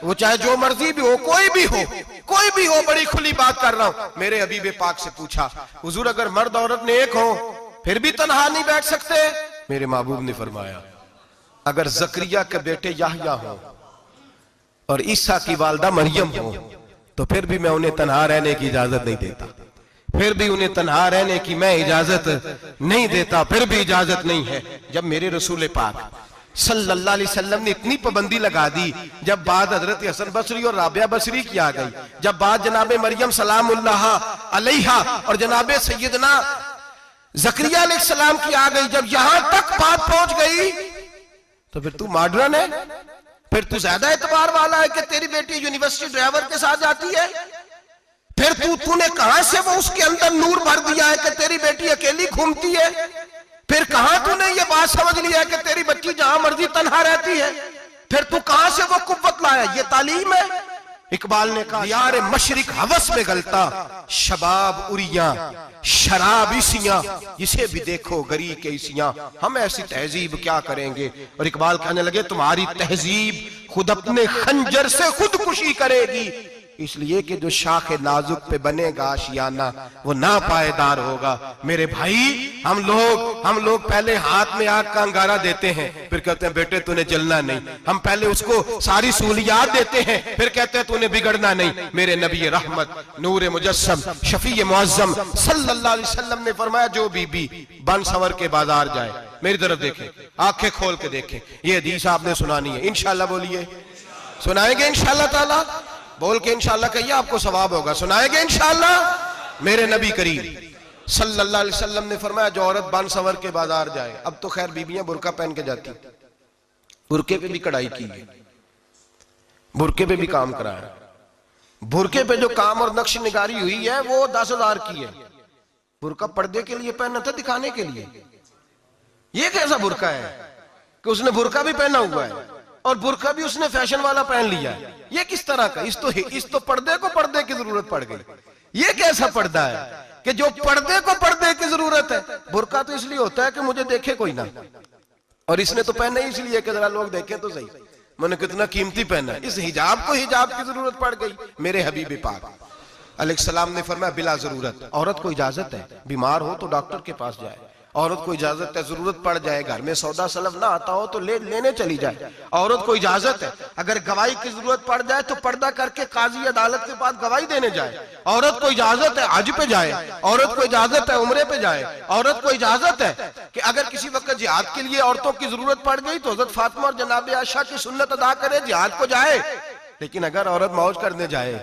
वो चाहे जो मर्जी भी हो, कोई भी हो, कोई भी हो। बड़ी खुली बात कर रहा हूं। मेरे हबीब पाक से पूछा, हुजूर अगर मर्द औरत नेक हो फिर भी तन्हा नहीं बैठ सकते? मेरे महबूब ने फरमाया, अगर जकरिया के बेटे याहया हो और ईसा की वालदा मरियम हो तो फिर भी मैं उन्हें तन्हा रहने की इजाजत नहीं देता, फिर भी उन्हें तन्हा रहने की मैं इजाजत नहीं देता, फिर भी इजाजत नहीं है। जब मेरे रसूल पाक सल्लल्लाहु अलैहि वसल्लम ने इतनी पाबंदी लगा दी, जब बात हजरत हसन बसरी और राबिया बसरी की आ गई, जब बात जनाबे मरियम सलामुल्लाह अलैहा और जनाबे सैयदना जकरिया अलैहिस्सलाम की आ गई, जब यहां तक बात पहुंच गई तो फिर तू मॉडर्न है, फिर तू ज्यादा एतबार वाला है कि तेरी बेटी यूनिवर्सिटी ड्राइवर के साथ जाती है, फिर तूने कहां से वो उसके अंदर नूर भर दिया है कि तेरी बेटी अकेली घूमती है, फिर कहां तूने ये बात समझ लिया है कि तेरी बच्ची जहां मर्जी तन्हा रहती है, फिर तू कहां से वो कुव्वत लाया? ये तालीम है। इकबाल ने कहा, यार मशरिक हवस में गलता, शबाब उरिया शराब इसियां, इसे भी देखो गरी के इसियां, हम ऐसी तहजीब क्या करेंगे? और इकबाल कहने लगे, तुम्हारी तहजीब खुद अपने खंजर से खुदकुशी करेगी, इसलिए कि जो शाख नाजुक पे बनेगा आशियाना वो ना पायदार होगा। मेरे भाई, हम लोग पहले हाथ में आग का अंगारा देते हैं, फिर कहते हैं बेटे तूने जलना नहीं। हम पहले उसको सारी सहूलियात देते हैं, फिर कहते हैं तूने बिगड़ना नहीं। मेरे नबी रहमत नूर मुजस्सम शफी मुअज्जम सल्लल्लाहु अलैहि वसल्लम ने फरमाया, जो बीबी बन सवर के बाजार जाए, मेरी तरफ देखे, आंखें खोल के देखे, ये हदीस आपने सुनानी है। इंशाल्लाह बोलिए, सुनाएंगे इंशाल्लाह ताला, बोल के इंशाल्लाह कहिए, आपको सवाब होगा। सुनाएंगे इंशाल्लाह। मेरे नबी करीम सल्लल्लाहु अलैहि वसल्लम ने फरमाया, जो औरत बन सवर के बाजार जाए, अब तो खैर बीबियां बुरका पहन के जाती, बुरके पे भी कढ़ाई की है, बुरके पे भी काम कराया, बुरके पे जो काम और नक्श निगारी हुई है वो 10,000 की है। बुरका पर्दे के लिए पहना था, दिखाने के लिए। ये कैसा बुरका है कि उसने बुरका भी पहना हुआ है और बुरका भी उसने फैशन वाला पहन लिया है? ये किस तरह का? इस तो पर्दे को पर्दे की जरूरत पड़ गई। ये कैसा पर्दा है कि जो पर्दे को पर्दे की जरूरत है? बुरका तो इसलिए होता है कि मुझे देखे कोई ना, और इसने तो पहना ही इसलिए कि जरा लोग देखें तो सही, मैंने कितना कीमती पहना। इस हिजाब को हिजाब की जरूरत पड़ गई। मेरे हबीब पाक अलैहिस्सलाम ने फरमाया, बिला जरूरत औरत को इजाजत है, बीमार हो तो डॉक्टर के पास जाए, औरत को इजाजत है, जरूरत पड़ जाए, घर में सौदा सलफ ना आता हो तो लेने चली जाए, औरत को इजाजत है। अगर गवाही की जरूरत पड़ जाए तो पर्दा करके काजी अदालत के पास गवाही देने जाए, औरत को इजाजत है हज पे जाए, औरत को इजाजत है उम्रे पे जाए, औरत को इजाजत है कि अगर किसी वक्त जिहाद के लिए औरतों की जरूरत पड़ गई तो हजरत फातिमा और जनाब आयशा की सुन्नत अदा करे, जिहाद को जाए। लेकिन अगर औरत मौज करने जाए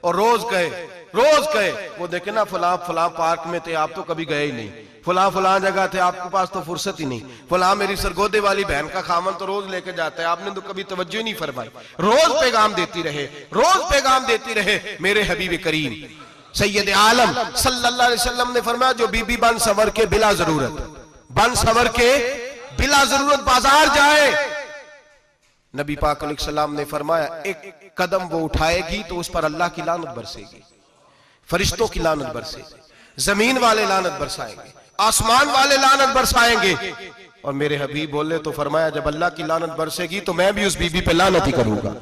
और रोज कहे वो देखे ना फला पार्क में थे, आप तो कभी गए ही नहीं, फला जगह थे, आपके पास तो फुर्सत ही नहीं, फला मेरी सरगोदे वाली बहन का खामन तो रोज लेके जाता है, आपने तो कभी तवज्जो ही नहीं फरमाई। रोज पैगाम देती रहे। मेरे हबीब करीम सैयद आलम सल्लल्लाहु अलैहि वसल्लम ने फरमाया, जो बीबी बन सवर के बिला जरूरत बाजार जाए, नबी पाक अलैहिस्सलाम ने फरमाया, एक कदम वो उठाएगी तो उस पर अल्लाह की लानत बरसेगी, फरिश्तों की लानत बरसेगी, जमीन वाले लानत बरसाएंगे, आसमान वाले लानत बरसाएंगे। और मेरे हबीब बोले तो फरमाया, जब अल्लाह की लानत बरसेगी तो मैं भी उस बीबी पे लानत ही करूंगा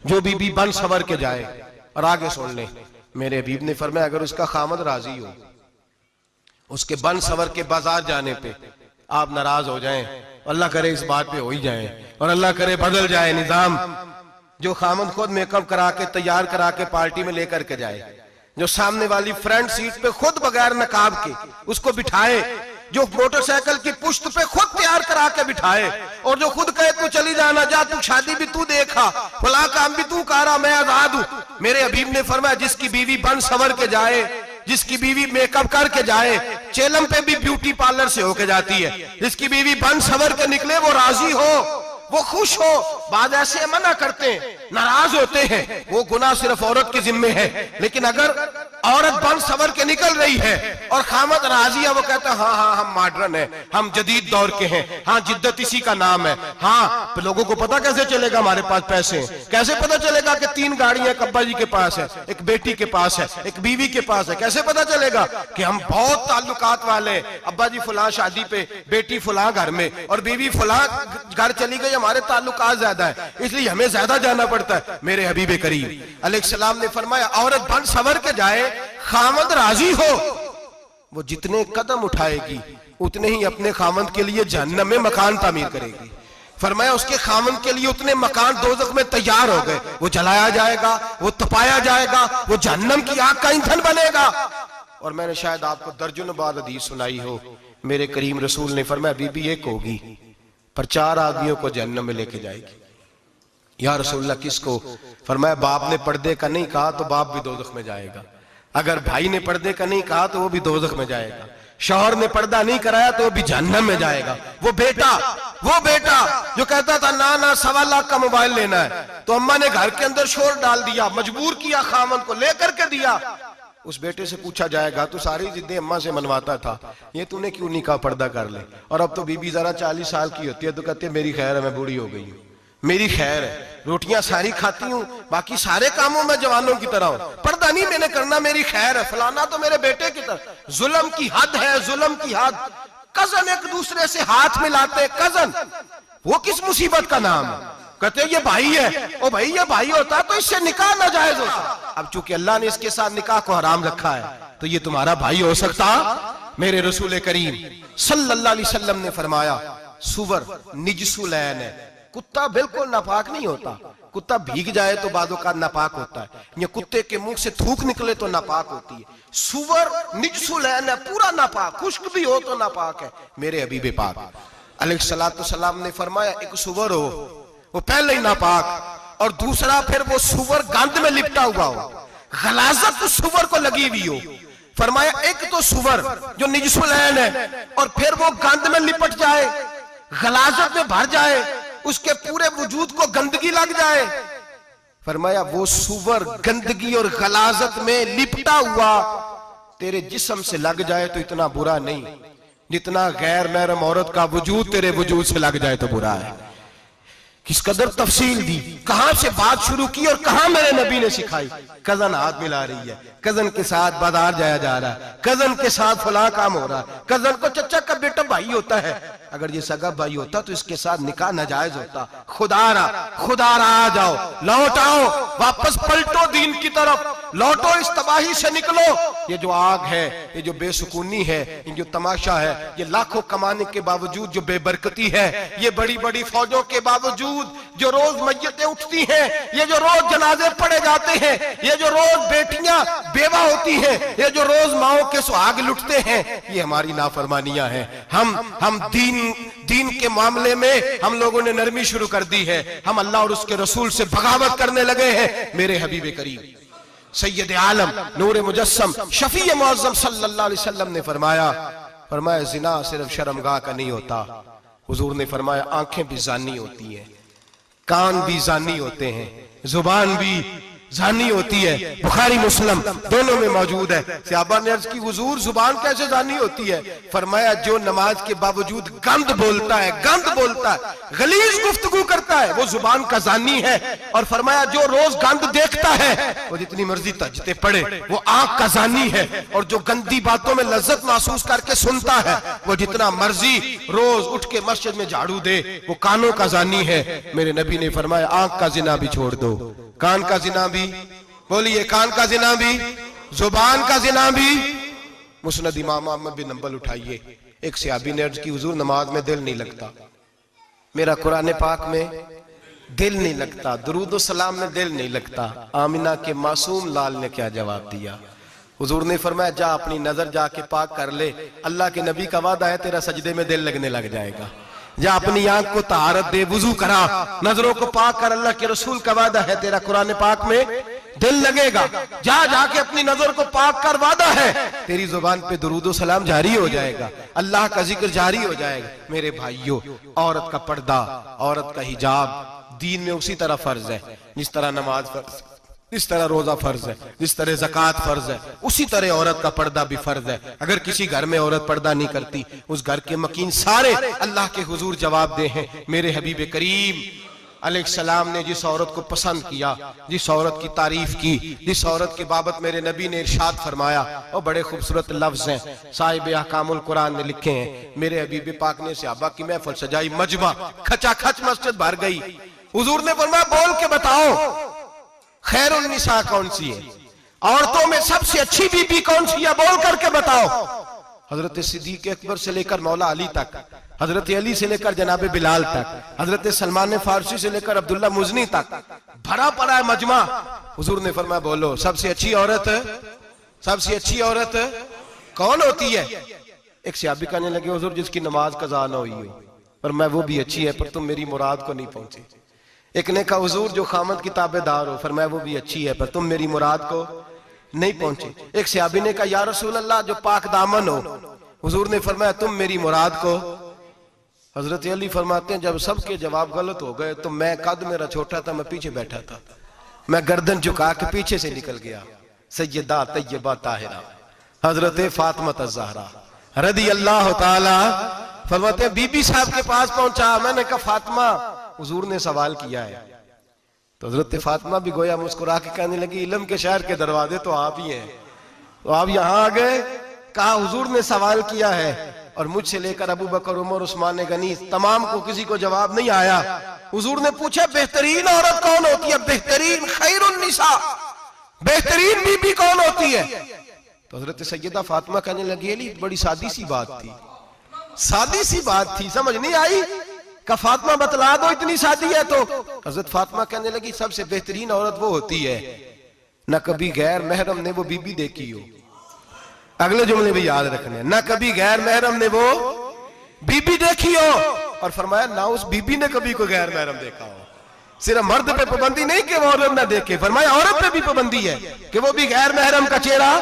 जो बीबी बन सवर के जाए। और आगे सुन ले, मेरे हबीब ने फरमाया, अगर उसका खामद राजी हो, उसके बन सवर के बाजार जाने पे आप नाराज हो जाएं, अल्लाह करे इस बात पे हो ही जाए, और अल्लाह करे बदल जाए निजाम, जो खामद खुद मेकअप करा के तैयार करा के पार्टी में लेकर के जाए, जो सामने वाली फ्रंट सीट पे खुद बगैर नकाब के उसको बिठाए, जो मोटरसाइकिल की पुश्त पे खुद तैयार करा के बिठाए, और जो खुद कहे तू चली जाना, जा तू शादी भी तू देखा, फला काम भी तू करा, मैं आजाद हूं। मेरे हबीब ने फरमाया, जिसकी बीवी बन सवर के जाए, जिसकी बीवी मेकअप करके जाए, चेलम पे भी ब्यूटी पार्लर से होके जाती है, जिसकी बीवी बन सवर के निकले, वो राजी हो, वो खुश हो। बाद ऐसे मना करते हैं, नाराज होते हैं, वो गुनाह सिर्फ औरत के जिम्मे है। लेकिन अगर औरत बन सवर के निकल रही है और खामद राजी है, वो कहता है हाँ हाँ हम मॉडर्न है, हम जदीद दौर के हैं, हाँ जिद्दत इसी का नाम है। हाँ तो लोगों को पता कैसे चलेगा हमारे पास पैसे हैं, कैसे पता चलेगा कि 3 गाड़ियां एक अब्बा जी के पास है, एक बेटी के पास है, एक बीवी के पास है, कैसे पता चलेगा कि हम बहुत ताल्लुकात वाले, अब्बा जी फुला शादी पे, बेटी फुला घर में और बीवी फुला घर चली गई, हमारे ताल्लुकात ज्यादा है इसलिए हमें ज्यादा जाना पड़ता है। मेरे हबीब करीम अलैहिस्सलाम ने फरमाया औरत बन सवर के जाए, खामद राजी हो, वो जितने कदम उठाएगी उतने ही अपने खामद के लिए जहन्नम में मकान तामीर करेगी। फरमाया उसके खामद के लिए उतने मकान दोज़ख में तैयार हो गए, वो जलाया जाएगा, वो तपाया जाएगा, वो जहन्नम की आग का ईंधन बनेगा। और मैंने शायद आपको दर्जनों बार हदीस सुनाई हो, मेरे करीम रसूल ने फरमाया बीबी एक होगी पर 4 आदमियों को जहन्नम में लेके जाएगी। या रसूलल्लाह किसको? फरमाया बाप ने पर्दे का नहीं कहा तो बाप भी दोज़ख में जाएगा, अगर भाई ने पर्दे का नहीं कहा तो वो भी दोज़ख में जाएगा, शौहर ने पर्दा नहीं कराया तो वो भी जहन्नम में जाएगा। वो बेटा जो कहता था ना ना 1.25 लाख का मोबाइल लेना है, तो अम्मा ने घर के अंदर शोर डाल दिया, मजबूर किया, खामन को लेकर के दिया। उस बेटे से पूछा जाएगा तू सारी जिद्दें अम्मा से मनवाता था, ये तूने क्यों नहीं कहा पर्दा कर ले? और अब तो बीबी जरा 40 साल की होती है तो कहती है मेरी खैर है, मैं बूढ़ी हो गई हूँ, मेरी खैर है, रोटियां सारी खाती हूँ, बाकी सारे कामों में जवानों की तरह हूं, पर्दा नहीं मैंने करना, मेरी खैर है, फलाना तो मेरे बेटे की तरह। जुल्म की हद है, जुल्म की हद। कजन एक दूसरे से हाथ मिलाते, कजन, वो किस मुसीबत का नाम है? कहते ये भाई है, ओ भाई ये भाई होता तो इससे निकाह नाजायज होता। अब चूंकि अल्लाह ने इसके साथ निकाह को हराम रखा है तो ये तुम्हारा भाई हो सकता? मेरे रसूल करीम सल्लल्लाहु अलैहि वसल्लम ने फरमाया सुवर निजसुलैन है, कुत्ता बिल्कुल नापाक नहीं होता, कुत्ता भीग जाए तो बादों का नापाक होता है, या कुत्ते के मुंह से थूक निकले तो नापाक होती है। सुवर निजसुलैन है, पूरा नापाक, खुश्क भी हो तो नापाक है। मेरे हबीब पाक अलैहिस्सलातु सलाम ने फरमाया एक सुवर हो वो पहले ही नापाक, और दूसरा फिर वो सुवर गंद में लिपटा हुआ हो, गलाजत उस सुवर को लगी हुई हो। फरमाया एक तो सुवर जो निजसुलैन है और फिर वो गंद में लिपट जाए, गलाजत में भर जाए, उसके पूरे वजूद को गंदगी लग जाए। फरमाया वो सुवर गंदगी और गलाजत में लिपटा हुआ तेरे जिस्म से लग जाए तो इतना बुरा नहीं जितना गैर महरम औरत का वजूद तेरे वजूद से लग जाए तो बुरा है। किस कदर तफसील दी, कहां से बात शुरू की और कहां मेरे नबी ने सिखाई। कजन हाथ मिला रही है, कजन के साथ बाजार जाया जा रहा है, कजन के साथ फला काम हो रहा है, कजन को चचा का बेटा भाई होता है, अगर ये सगा भाई होता तो इसके साथ निकाह नाजायज होता। खुदारा आ जाओ, लौट आओ, वापस पलटो दीन की तरफ, लौटो, इस तबाही से निकलो। ये जो आग है, ये जो बेसुकूनी है, ये जो तमाशा है, ये लाखों कमाने के बावजूद जो बेबरकती है, ये बड़ी बड़ी फौजों के बावजूद जो रोज मय्यतें उठती हैं, ये जो रोज जनाजे पड़े जाते हैं, ये जो रोज बेटियां बेवा होती हैं, ये जो रोज माओ के सुहाग लुटते हैं, ये हमारी नाफरमानियां हैं। हम दीन के मामले में हम लोगों ने नरमी शुरू कर दी है, हम अल्लाह और उसके रसूल से बगावत करने लगे हैं। मेरे हबीब करीम सैयद आलम नूर मुजस्सम शफी मुअज़्ज़म सल्लल्लाहु अलैहि वसल्लम ने फरमाया जिना सिर्फ शर्मगाह का नहीं होता, हुजूर ने फरमाया आंखें भी जानी होती हैं, कान भी जानी होते हैं, जुबान भी जानी होती है। बुखारी मुस्लिम दोनों में मौजूद है। सहाबा ने अर्ज की हुजूर जुबान कैसे जानी होती है? फरमाया जो नमाज के बावजूद गंद बोलता है, गलीज गुफ्तगू करता है, वो जुबान का जानी है। और फरमाया जो रोज गंद देखता है वो जितनी मर्जी तजते पड़े वो आंख का जानी है। और जो गंदी बातों में लज्जत महसूस करके सुनता है वो जितना मर्जी रोज उठ के मस्जिद में झाड़ू दे वो कानों का जानी है। मेरे नबी ने फरमाया आंख का जिना भी छोड़ दो, कान का जिना भी, बोलिए कान का जिना भी, जुबान का जिना भी। मुस्नद इमाम अहमद बिन हंबल उठाइए, एक सहाबी ने अर्ज की हुजूर नमाज में दिल नहीं लगता, मेरा कुरान पाक में दिल नहीं लगता, दुरूद सलाम में दिल नहीं लगता। आमिना के मासूम लाल ने क्या जवाब दिया? हुजूर ने फरमाया जा अपनी नजर जाके पाक कर ले, अल्लाह के नबी का वादा है तेरा सजदे में दिल लगने लग जाएगा। जा अपनी आंख को तहारत दे, वुजू करा, नजरों को पाक कर, अल्लाह के रसूल का वादा है तेरा कुरान पाक में दिल लगेगा। जा जाके अपनी नजर को पाक कर, वादा है तेरी जुबान पे दुरूद सलाम जारी हो जाएगा, अल्लाह का जिक्र जारी हो जाएगा। मेरे भाइयों, औरत का पर्दा, औरत का हिजाब दीन में उसी तरह फर्ज है जिस तरह नमाज फर्ज। जिस तरह रोजा फर्ज है, जिस तरह ज़कात फर्ज है, उसी तरह औरत का पर्दा भी फर्ज है। अगर किसी घर में औरत पर्दा नहीं करती, उस घर के मकीन सारे अल्लाह के हुजूर जवाब दे हैं, मेरे हबीब करीम अलैहिस्सलाम ने जिस औरत को पसंद किया, जिस औरत की तारीफ की, जिस औरत की बाबत मेरे नबी ने इरशाद फरमाया, और बड़े खूबसूरत लफ्ज हैं साहिब अहकामुल कुरान ने लिखे हैं। मेरे हबीब पाक ने सहाबा की महफिल सजाई, मजमा खचाखच मस्जिद भर गई। हुजूर ने फरमाया बोल के बताओ खैरुन निसा कौन सी है, औरतों में सबसे अच्छी बीबी कौन सी है, बोल करके बताओ। हजरत सिद्दीक अकबर से लेकर मौला अली तक, हजरत अली से लेकर जनाब बिलाल तक, हजरत सलमान फारसी से लेकर अब्दुल्ला मुजनी तक भरा पड़ा है मजमा। हुजूर ने फरमाया बोलो सबसे अच्छी औरत, सबसे अच्छी औरत कौन होती है? एक सहाबी कहने लगे हुजूर जिसकी नमाज कज़ा ना हुई हो, पर मैं वो भी अच्छी है, पर तुम मेरी मुराद को नहीं पहुंचे। एक ने कहा हुजूर जो खामद की ताबेदार हो, फरमाया वो भी अच्छी है, पर तुम मेरी मुराद को नहीं पहुंचे। एक सहाबी ने कहा या रसूल अल्लाह जो पाक दामन हो, हुजूर ने फरमाया तुम मेरी मुराद को। हजरत अली फरमाते हैं जब सबके जवाब गलत हो गए तो मैं, कद मेरा छोटा था, मैं पीछे बैठा था, मैं गर्दन झुका के पीछे से निकल गया। सैयदा तैयबा ताहिरा हजरत फातिमा ज़हरा रदी अल्लाह ताला फरमाते हैं बीबी साहब के पास पहुंचा। मैंने कहा फातिमा हुजूर ने सवाल किया है। तो हजरत फातिमा भी गोया मुस्कुरा के कहने लगी इल्म के शहर के दरवाजे तो आप ही हैं, तो आप यहाँ आ गए। कहा हुजूर ने सवाल किया है और मुझसे लेकर अबू बकर, उमर, उस्मान गनी तमाम को किसी को जवाब नहीं आया। हुजूर ने पूछा बेहतरीन औरत कौन होती है, बेहतरीन खैरुन निसा, बेहतरीन बीबी कौन होती है? तो हजरत सैयदा फातिमा कहने लगी अली बड़ी सादी सी बात थी, सादी सी बात थी, समझ नहीं आई। का फातिमा बतला दो इतनी सादी है। तो हजरत फातिमा कहने लगी सबसे बेहतरीन औरत वो होती है न कभी गैर महरम ने वो बीबी देखी हो। अगले जुमले भी याद रखने, न कभी गैर महरम ने वो बीबी देखी हो, और फरमाया ना उस बीबी ने कभी कोई गैर महरम देखा हो। सिर्फ मर्द पे पाबंदी नहीं कि वो औरत ना देखे, फरमाया औरत पे भी पाबंदी है कि वो भी गैर महरम का चेहरा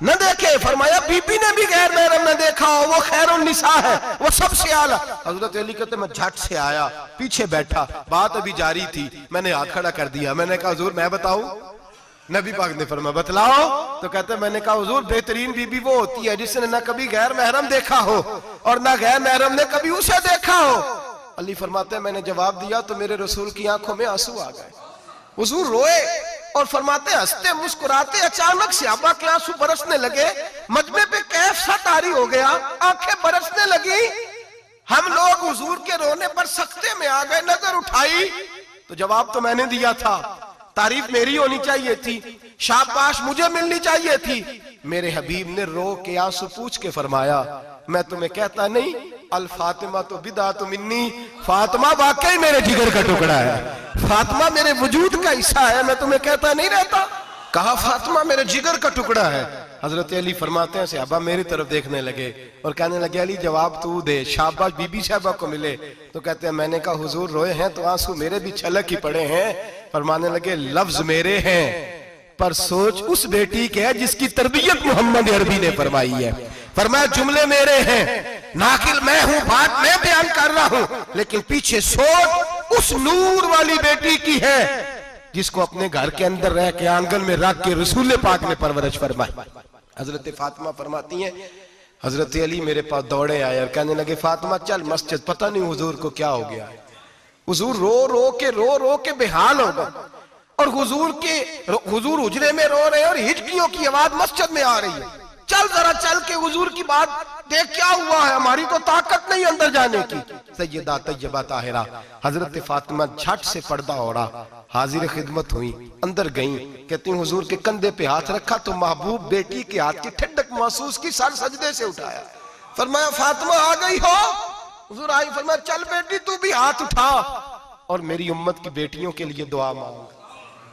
न देखे। फरमाया बीबी ने भी गैर महरम न देखा हो, वो खैरुन निसा है, वो सबसे आला। हजरत अली कहते मैं झट से आया, पीछे बैठा, बात अभी जारी थी, मैंने हाथ खड़ा कर दिया। मैंने कहा हुजूर मैं बताऊं? नबी पाक ने फरमाया बतलाओ। तो कहते मैंने कहा हुजूर बेहतरीन बीबी वो होती है जिसने न कभी गैर महरम देखा हो और न गैर महरम ने कभी उसे देखा हो। अली फरमाते मैंने जवाब दिया तो मेरे रसूल की आंखों में आंसू आ गए। हुजूर रोए और फरमाते हंसते मुस्कुराते अचानक सहाबा के आंसू बरसने लगे। मजमे पे कैफ सा तारी हो गया, आंखें बरसने लगी। हम लोग हुजूर के रोने पर सख्ते में आ गए। नजर उठाई तो जवाब तो मैंने दिया था, तारीफ मेरी होनी चाहिए थी, शाबाश मुझे मिलनी चाहिए थी। मेरे हबीब ने रो के आंसू पूछ के फरमाया मैं तुम्हें कहता नहीं अल फातिमा तो बिदातु मिन्नी, फातिमा वाकई मेरे जिगर का टुकड़ा है, फातिमा मेरे वजूद का हिस्सा है, मैं तुम्हें कहता नहीं रहता। कहा फातिमा मेरे जिगर का टुकड़ा है। हजरत अली फरमाते हैं सहाबा मेरी तरफ देखने लगे और कहने लगे अली जवाब तू दे, शाबाश बीबी साहबा को मिले। तो कहते हैं मैंने कहा हुजूर रोए हैं तो आंसू मेरे भी छलक ही पड़े हैं। फरमाने लगे लफ्ज मेरे हैं पर सोच उस बेटी के है जिसकी तरबियत मोहम्मद अरबी ने फरमाई है। फरमाया जुमले मेरे हैं, नाकिल मैं हूं, बात मैं बयान कर रहा हूं, लेकिन पीछे सोच उस नूर वाली बेटी की है जिसको अपने घर के अंदर रह के आंगन में रख के रसूल पाक ने परवरिश फरमाई। हजरत फातिमा फरमाती हैं हजरत अली मेरे पास दौड़े आए और कहने लगे फातिमा चल मस्जिद, पता नहीं हुजूर को क्या हो गया है। हुजूर रो रो के बेहाल हो गए और हुजूर हुजरे में रो रहे हैं और हिचकियों की आवाज मस्जिद में आ रही है। चल जरा चल के हुजूर की बात देख क्या हुआ है, हमारी तो ताकत नहीं अंदर जाने की। सैयदा तैयबा ताहिरा हजरत फातिमा झट से पर्दा ओढ़ा, हाजिर खिदमत हुई, अंदर गई। कहती हूँ हुजूर के कंधे पे हाथ रखा तो महबूब बेटी के हाथ की ठंडक महसूस की, सर सजदे से उठाया। फरमाया फातिमा आ गई हो? हुजूर आई। फरमाया चल बेटी तू भी हाथ उठा और मेरी उम्मत की बेटियों के लिए दुआ मांग।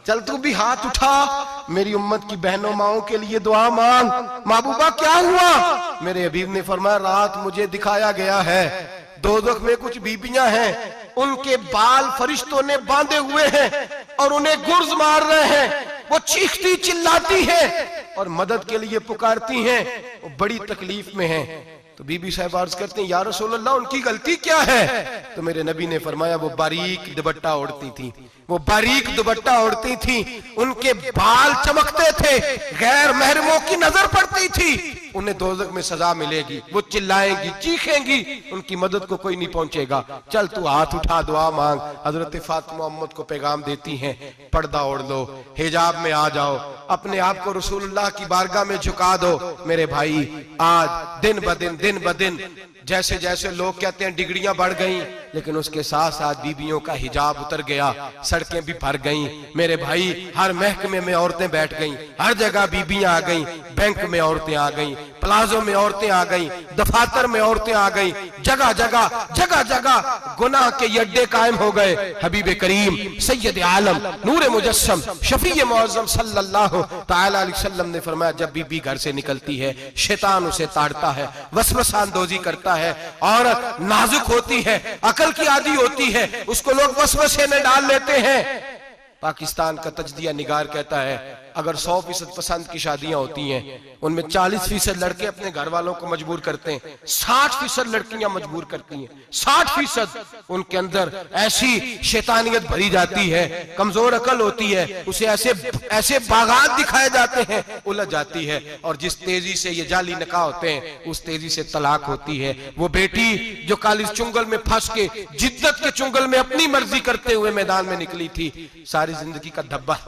चल तू भी हाथ उठा, मेरी उम्मत की बहनों माओं के लिए दुआ मांग। महबूबा क्या हुआ? मेरे हबीब ने फरमाया रात मुझे दिखाया गया है दोज़ख में कुछ बीबियां हैं, उनके बाल फरिश्तों ने बांधे हुए हैं और उन्हें गुर्ज मार रहे हैं। वो चीखती चिल्लाती हैं और मदद के लिए पुकारती हैं, वो बड़ी तकलीफ में हैं। तो बीबी साहब अर्ज करते हैं, या रसूल अल्लाह उनकी गलती क्या है? तो मेरे नबी ने फरमाया, वो बारीक दुपट्टा ओढ़ती थी, वो बारीक दुपट्टा ओढ़ती थी, उनके बाल चमकते थे, गैर महरमों की नजर पड़ती थी, उन्हें दोज़ख में सजा मिलेगी, वो चिल्लाएंगी, चीखेंगी, उनकी मदद को कोई नहीं पहुंचेगा। चल तू हाथ उठा, दुआ मांग। हजरत फातिमा उम्मत को पैगाम देती हैं, पर्दा ओढ़ लो, हिजाब में आ जाओ, अपने आप को रसूलुल्लाह की बारगाह में झुका दो। मेरे भाई, आज दिन ब दिन जैसे जैसे लोग कहते हैं डिग्रियां बढ़ गई, लेकिन उसके साथ साथ बीबियों का हिजाब उतर गया, सड़कें भी भर गईं। मेरे भाई, हर महकमे में औरतें बैठ गईं, हर जगह बीबियां आ गईं, बैंक में औरतें आ गईं, प्लाजो में औरतें आ गईं, दफातर में औरतें आ गईं, जगह जगह गुनाह के अड्डे कायम हो गए। हबीब करीम सैयद आलम नूर मुजस्सम शफी मुअज़्ज़म सल्लल्लाहु तआला अलैहि वसल्लम ने फरमाया, जब बीबी घर से निकलती है, शैतान उसे ताड़ता है, वसवसा अंदोज़ी करता है। औरत नाजुक होती है, अकल की आदी होती है, उसको लोग वसवसे में डाल लेते हैं। पाकिस्तान का तजदिया निगार कहता है, अगर 100% पसंद की शादियां होती हैं, उनमें 40% लड़के अपने घर वालों को मजबूर करते हैं, 60% लड़कियां मजबूर करती हैं। 60% उनके अंदर ऐसी शैतानियत भरी जाती है, कमजोर अकल होती है, उसे ऐसे बागात दिखाए जाते हैं, उलझ जाती है। और जिस तेजी से ये जाली निकाह होते हैं, उस तेजी से तलाक होती है। वो बेटी जो काली चुंगल में फंस के, जिद्दत के चुंगल में अपनी मर्जी करते हुए मैदान में निकली थी, सारी जिंदगी का धब्बा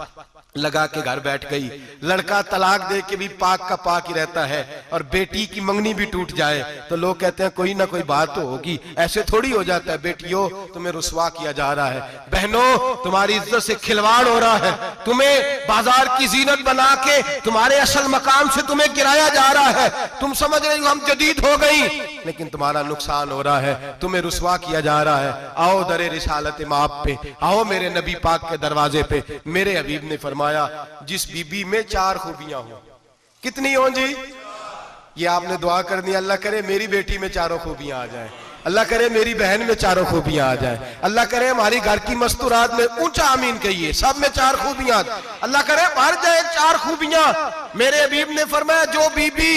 लगा के घर बैठ गई। लड़का तलाक दे के भी पाक का पाक ही रहता है, और बेटी की मंगनी भी टूट जाए तो लोग कहते हैं कोई ना कोई बात तो होगी। ऐसे थोड़ी हो जाता है। बेटियों, तुम्हें रुसवा किया जा रहा है, बहनों तुम्हारी इज्जत से खिलवाड़ हो रहा है, तुम्हें बाजार की जीनत बना के तुम्हारे असल मकाम से तुम्हें गिराया जा रहा है। तुम समझ रहे हो हम जदीद हो गई, लेकिन तुम्हारा नुकसान हो रहा है, तुम्हें रुसवा किया जा रहा है। आओ दरे रिसालत माप पे, आओ मेरे नबी पाक के दरवाजे पे। मेरे हबीब ने फरमाया, जिस बीबी में 4 खूबियां हो। कितनी हो जी? ये आपने दुआ करनी, अल्लाह करे मेरी बेटी में 4 खूबियां आ जाए, अल्लाह करे मेरी बहन में 4 खूबियां आ जाए, अल्लाह करे हमारी घर की मस्तूरात में, ऊंचा आमीन कहिए, सब में 4 खूबियां, अल्लाह करे भर जाए 4 खूबियां। मेरे हबीब ने फरमाया, जो बीबी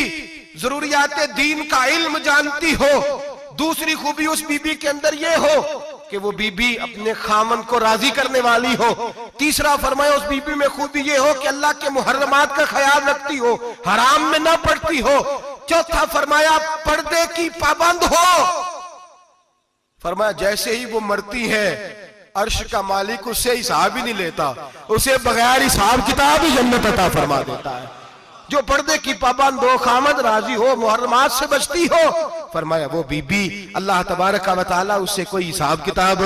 जरूरियात दीन का इल्म जानती हो, दूसरी खूबी उस बीबी के अंदर ये हो कि वो बीबी अपने खामन को राजी करने वाली हो। तीसरा फरमाया, उस बीबी में खूबी ये हो कि अल्लाह के मुहर्रमात का ख्याल रखती हो, हराम में ना पड़ती हो। चौथा फरमाया, पर्दे की पाबंद हो। फरमाया, जैसे ही वो मरती है, अर्श का मालिक उससे हिसाब ही नहीं लेता, उसे बगैर हिसाब किताब ही जन्नत अता फरमा देता है। जो पर्दे की पाबंद हो, खामद राजी हो, मुहर्रमात से बचती हो, फरमाया वो बीबी अल्लाह तबारक व तआला उससे कोई हिसाब किताब,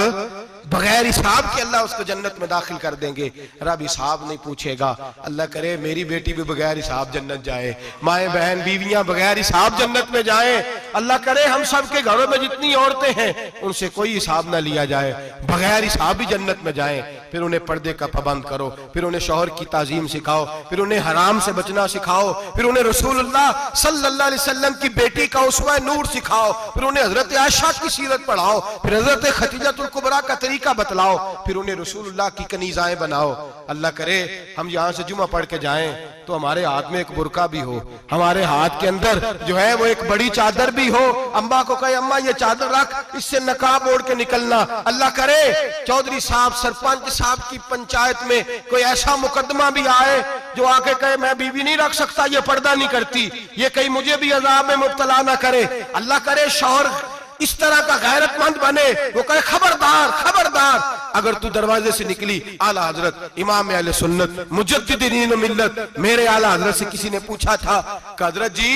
बगैर हिसाब के अल्लाह उसको जन्नत में दाखिल कर देंगे। रब हिसाब नहीं पूछेगा। अल्लाह करे मेरी बेटी भी बगैर हिसाब जन्नत जाए, माए बहन बीवियां बगैर हिसाब जन्नत में जाए। अल्लाह करे हम सब के घरों में जितनी औरतें हैं उनसे कोई हिसाब ना लिया जाए, बगैर हिसाब भी जन्नत में जाए। फिर उन्हें पर्दे का पाबंद करो, फिर उन्हें शौहर की ताजीम सिखाओ, फिर उन्हें हराम से बचना सिखाओ, फिर उन्हें रसूलुल्लाह सल्लल्लाहु अलैहि वसल्लम की बेटी का उस्वा नूर सिखाओ, फिर उन्हें हजरत आयशा की सीरत पढ़ाओ, फिर हजरत खदीजतुल कुबरा का तरीका बतलाओ, फिर उन्हें रसूलुल्लाह की कनीज़ाएं बनाओ। अल्लाह करे हम यहाँ से जुमा पढ़ के जाएं तो हमारे हाथ में एक बुरका भी हो, हमारे हाथ के अंदर जो है वो एक बड़ी चादर भी हो। अम्मा को कहे अम्मा ये चादर रख, इससे नकाब ओढ़ के निकलना। अल्लाह करे चौधरी साहब सरपंच साहब की पंचायत में कोई ऐसा मुकदमा भी आए जो आके कहे मैं बीवी नहीं रख सकता, ये पर्दा नहीं करती, ये कहीं मुझे भी अजाब में मुब्तला ना करे। अल्लाह करे शौहर इस तरह का गैरतमंद बने, वो कहे खबरदार खबरदार, अगर तू दरवाजे से निकली। आला हजरत इमाम अहले सुन्नत मुजद्दिदीन मिल्लत मेरे आला हजरत से किसी ने पूछा था कि हजरत जी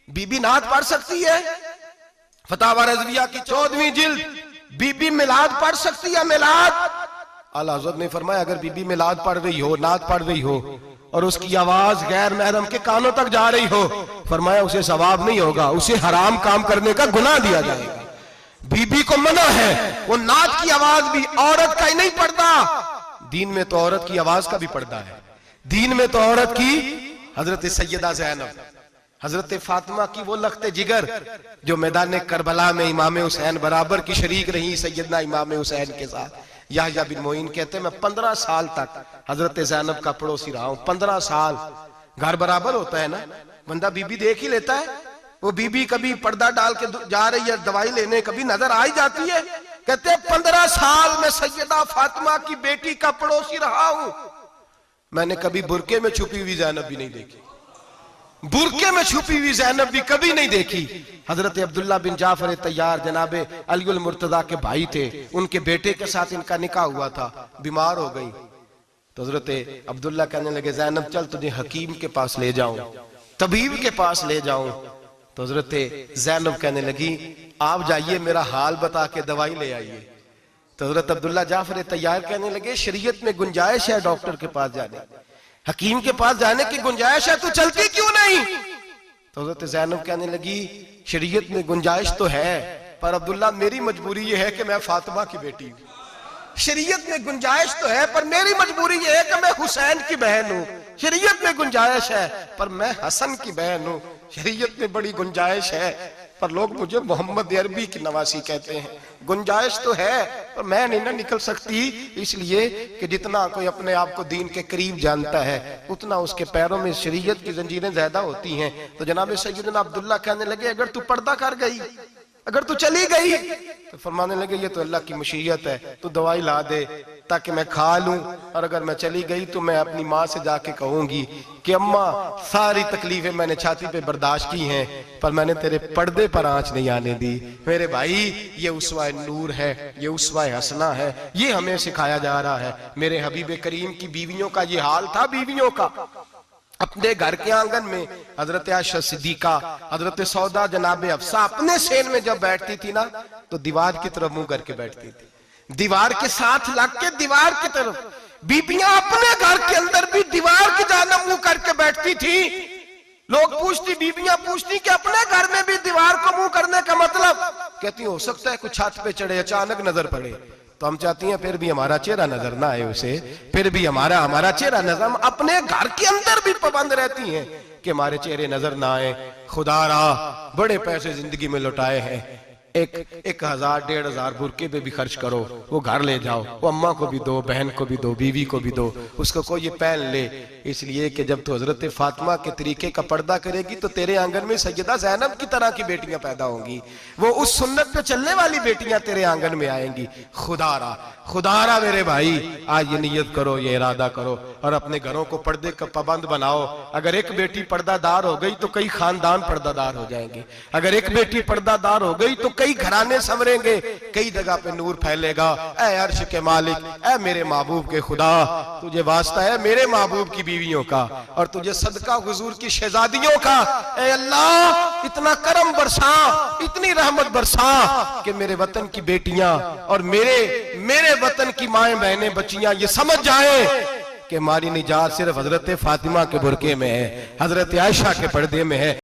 बीबी नात पढ़ सकती है? फतावा रज़विया की 14वीं जिल्द, बीबी मिलाद पढ़ सकती है? मिलाद? आला हजरत ने फरमाया अगर बीबी मिलाद पढ़ रही हो, नात पढ़ रही हो और उसकी आवाज गैर महरम के कानों तक जा रही हो, फरमाया उसे सवाब नहीं होगा, उसे हराम काम करने का गुनाह दिया जाएगा। बीबी को मना है, वो नात की आवाज भी औरत का ही नहीं पड़ता, दीन में तो औरत की आवाज का भी पर्दा है। दीन में तो औरत की हजरत सैयदा ज़ैनब, हजरत फातिमा की वो लख्ते जिगर जो मैदान करबला में इमाम हुसैन बराबर की शरीक रही सैयदना इमाम हुसैन के साथ। याह्या बिन मोइन कहते मैं 15 साल तक हजरत ज़ैनब का पड़ोसी रहा हूं। 15 साल, घर बराबर होता है ना, बंदा बीबी देख ही लेता है। वो बीबी कभी पर्दा डाल के जा रही है दवाई लेने, कभी नजर आ ही जाती है। कहते 15 साल में सैयदा फातिमा की बेटी का पड़ोसी रहा हूं, मैंने कभी बुरके में छुपी हुई ज़ैनब भी नहीं देखी, बुरके में छुपी हुई ज़ैनब भी कभी नहीं देखी। हजरत अब्दुल्ला बिन जाफर तैयार जनाबे अलीउल मुर्तजा के भाई थे, उनके बेटे के साथ इनका निकाह हुआ था, बीमार हो गई तो हजरत अब्दुल्ला कहने लगे ज़ैनब चल तुझे हकीम के पास ले जाऊं, तबीब के पास ले जाऊं। तो हजरत ज़ैनब कहने लगी आप जाइए मेरा हाल बता के दवाई ले आइए। तो हजरत अब्दुल्ला जाफर तैयार कहने लगे शरीयत में गुंजाइश है डॉक्टर के पास जाने, हकीम के पास जाने की गुंजाइश है, तू चलती क्यों नहीं? तो हजरत ज़ैनब कहने लगी शरीयत में गुंजाइश तो है पर अब्दुल्ला मेरी मजबूरी ये है कि मैं फातिमा की बेटी हूं। शरीयत में गुंजाइश तो है पर मेरी मजबूरी ये है कि मैं हुसैन की बहन हूं। शरीयत में गुंजाइश है पर मैं हसन की बहन हूं। शरीयत में बड़ी गुंजाइश है पर लोग मुझे मोहम्मद अरबी की नवासी कहते हैं। गुंजाइश तो है पर मैं नहीं ना निकल सकती, इसलिए कि जितना कोई अपने आप को दीन के करीब जानता है उतना उसके पैरों में शरीयत की जंजीरें ज्यादा होती हैं। तो जनाब सैयदना अब्दुल्ला कहने लगे अगर तू पर्दा कर गई, अगर तू चली गई, तो फरमाने लगे ये तो अल्लाह की मशीयत है, तू दवाई ला दे ताकि मैं खा लूं, और अगर मैं चली गई तो मैं अपनी माँ से जाके कहूंगी कि अम्मा सारी तकलीफें मैंने छाती पे बर्दाश्त की हैं पर मैंने तेरे पर्दे पर आंच नहीं आने दी। मेरे भाई ये उसवा नूर है, ये उसवा हसना है, ये हमें सिखाया जा रहा है। मेरे हबीब करीम की बीवियों का ये हाल था, बीवियों का अपने घर के आंगन में हजरत आयशा सिद्दीका, हजरत सौदा जनाबे अफसा अपने सेन में जब बैठती थी ना तो दीवार की तरफ मुंह करके बैठती थी, दीवार के साथ लग के दीवार की तरफ। बीबियां अपने घर के अंदर भी दीवार की जानिब मुंह करके बैठती थी। लोग पूछती, बीबियां पूछती कि अपने घर में भी दीवार को मुंह करने का मतलब? कहती हो सकता है कुछ छत पे चढ़े अचानक नजर पड़े तो हम चाहती हैं फिर भी हमारा चेहरा नजर ना आए उसे, फिर भी हमारा चेहरा नजर, हम अपने घर के अंदर भी पाबंद रहती हैं कि हमारे चेहरे नजर ना आए। खुदारा बड़े पैसे जिंदगी में लुटाए हैं, 1000 1500 बुरके पे भी खर्च करो, वो घर ले जाओ, वो अम्मा को भी दो, बहन को भी दो, बीवी को भी दो, उसको कोई ये पहन ले। इसलिए कि जब तो हजरत फातिमा के तरीके का पर्दा करेगी तो तेरे आंगन में सैयदा ज़ैनब की तरह की बेटियां पैदा होंगी, वो उस सुन्नत पे चलने वाली बेटियां तेरे आंगन में आएंगी। खुदारा खुदारा मेरे भाई आज ये नियत करो, ये इरादा करो और अपने घरों को पर्दे का पाबंद बनाओ। अगर एक बेटी पर्दादार हो गई तो कई खानदान पर्दादार हो जाएंगे, अगर एक बेटी पर्दादार हो गई तो कई घराने संवरेंगे, कई जगह पे नूर फैलेगा। ऐ अर्श के मालिक, ऐ मेरे महबूब के खुदा, तुझे वास्ता है मेरे महबूब की बीवियों का और तुझे सदका हुजूर की शहजादियों का। ऐ अल्लाह इतना करम बरसा, इतनी रहमत बरसा कि मेरे वतन की बेटियां और मेरे वतन की माएं बहनें बच्चियां ये समझ जाएं कि हमारी निजात सिर्फ हजरत फातिमा के बुरके में है, हजरत आयशा के पर्दे में है।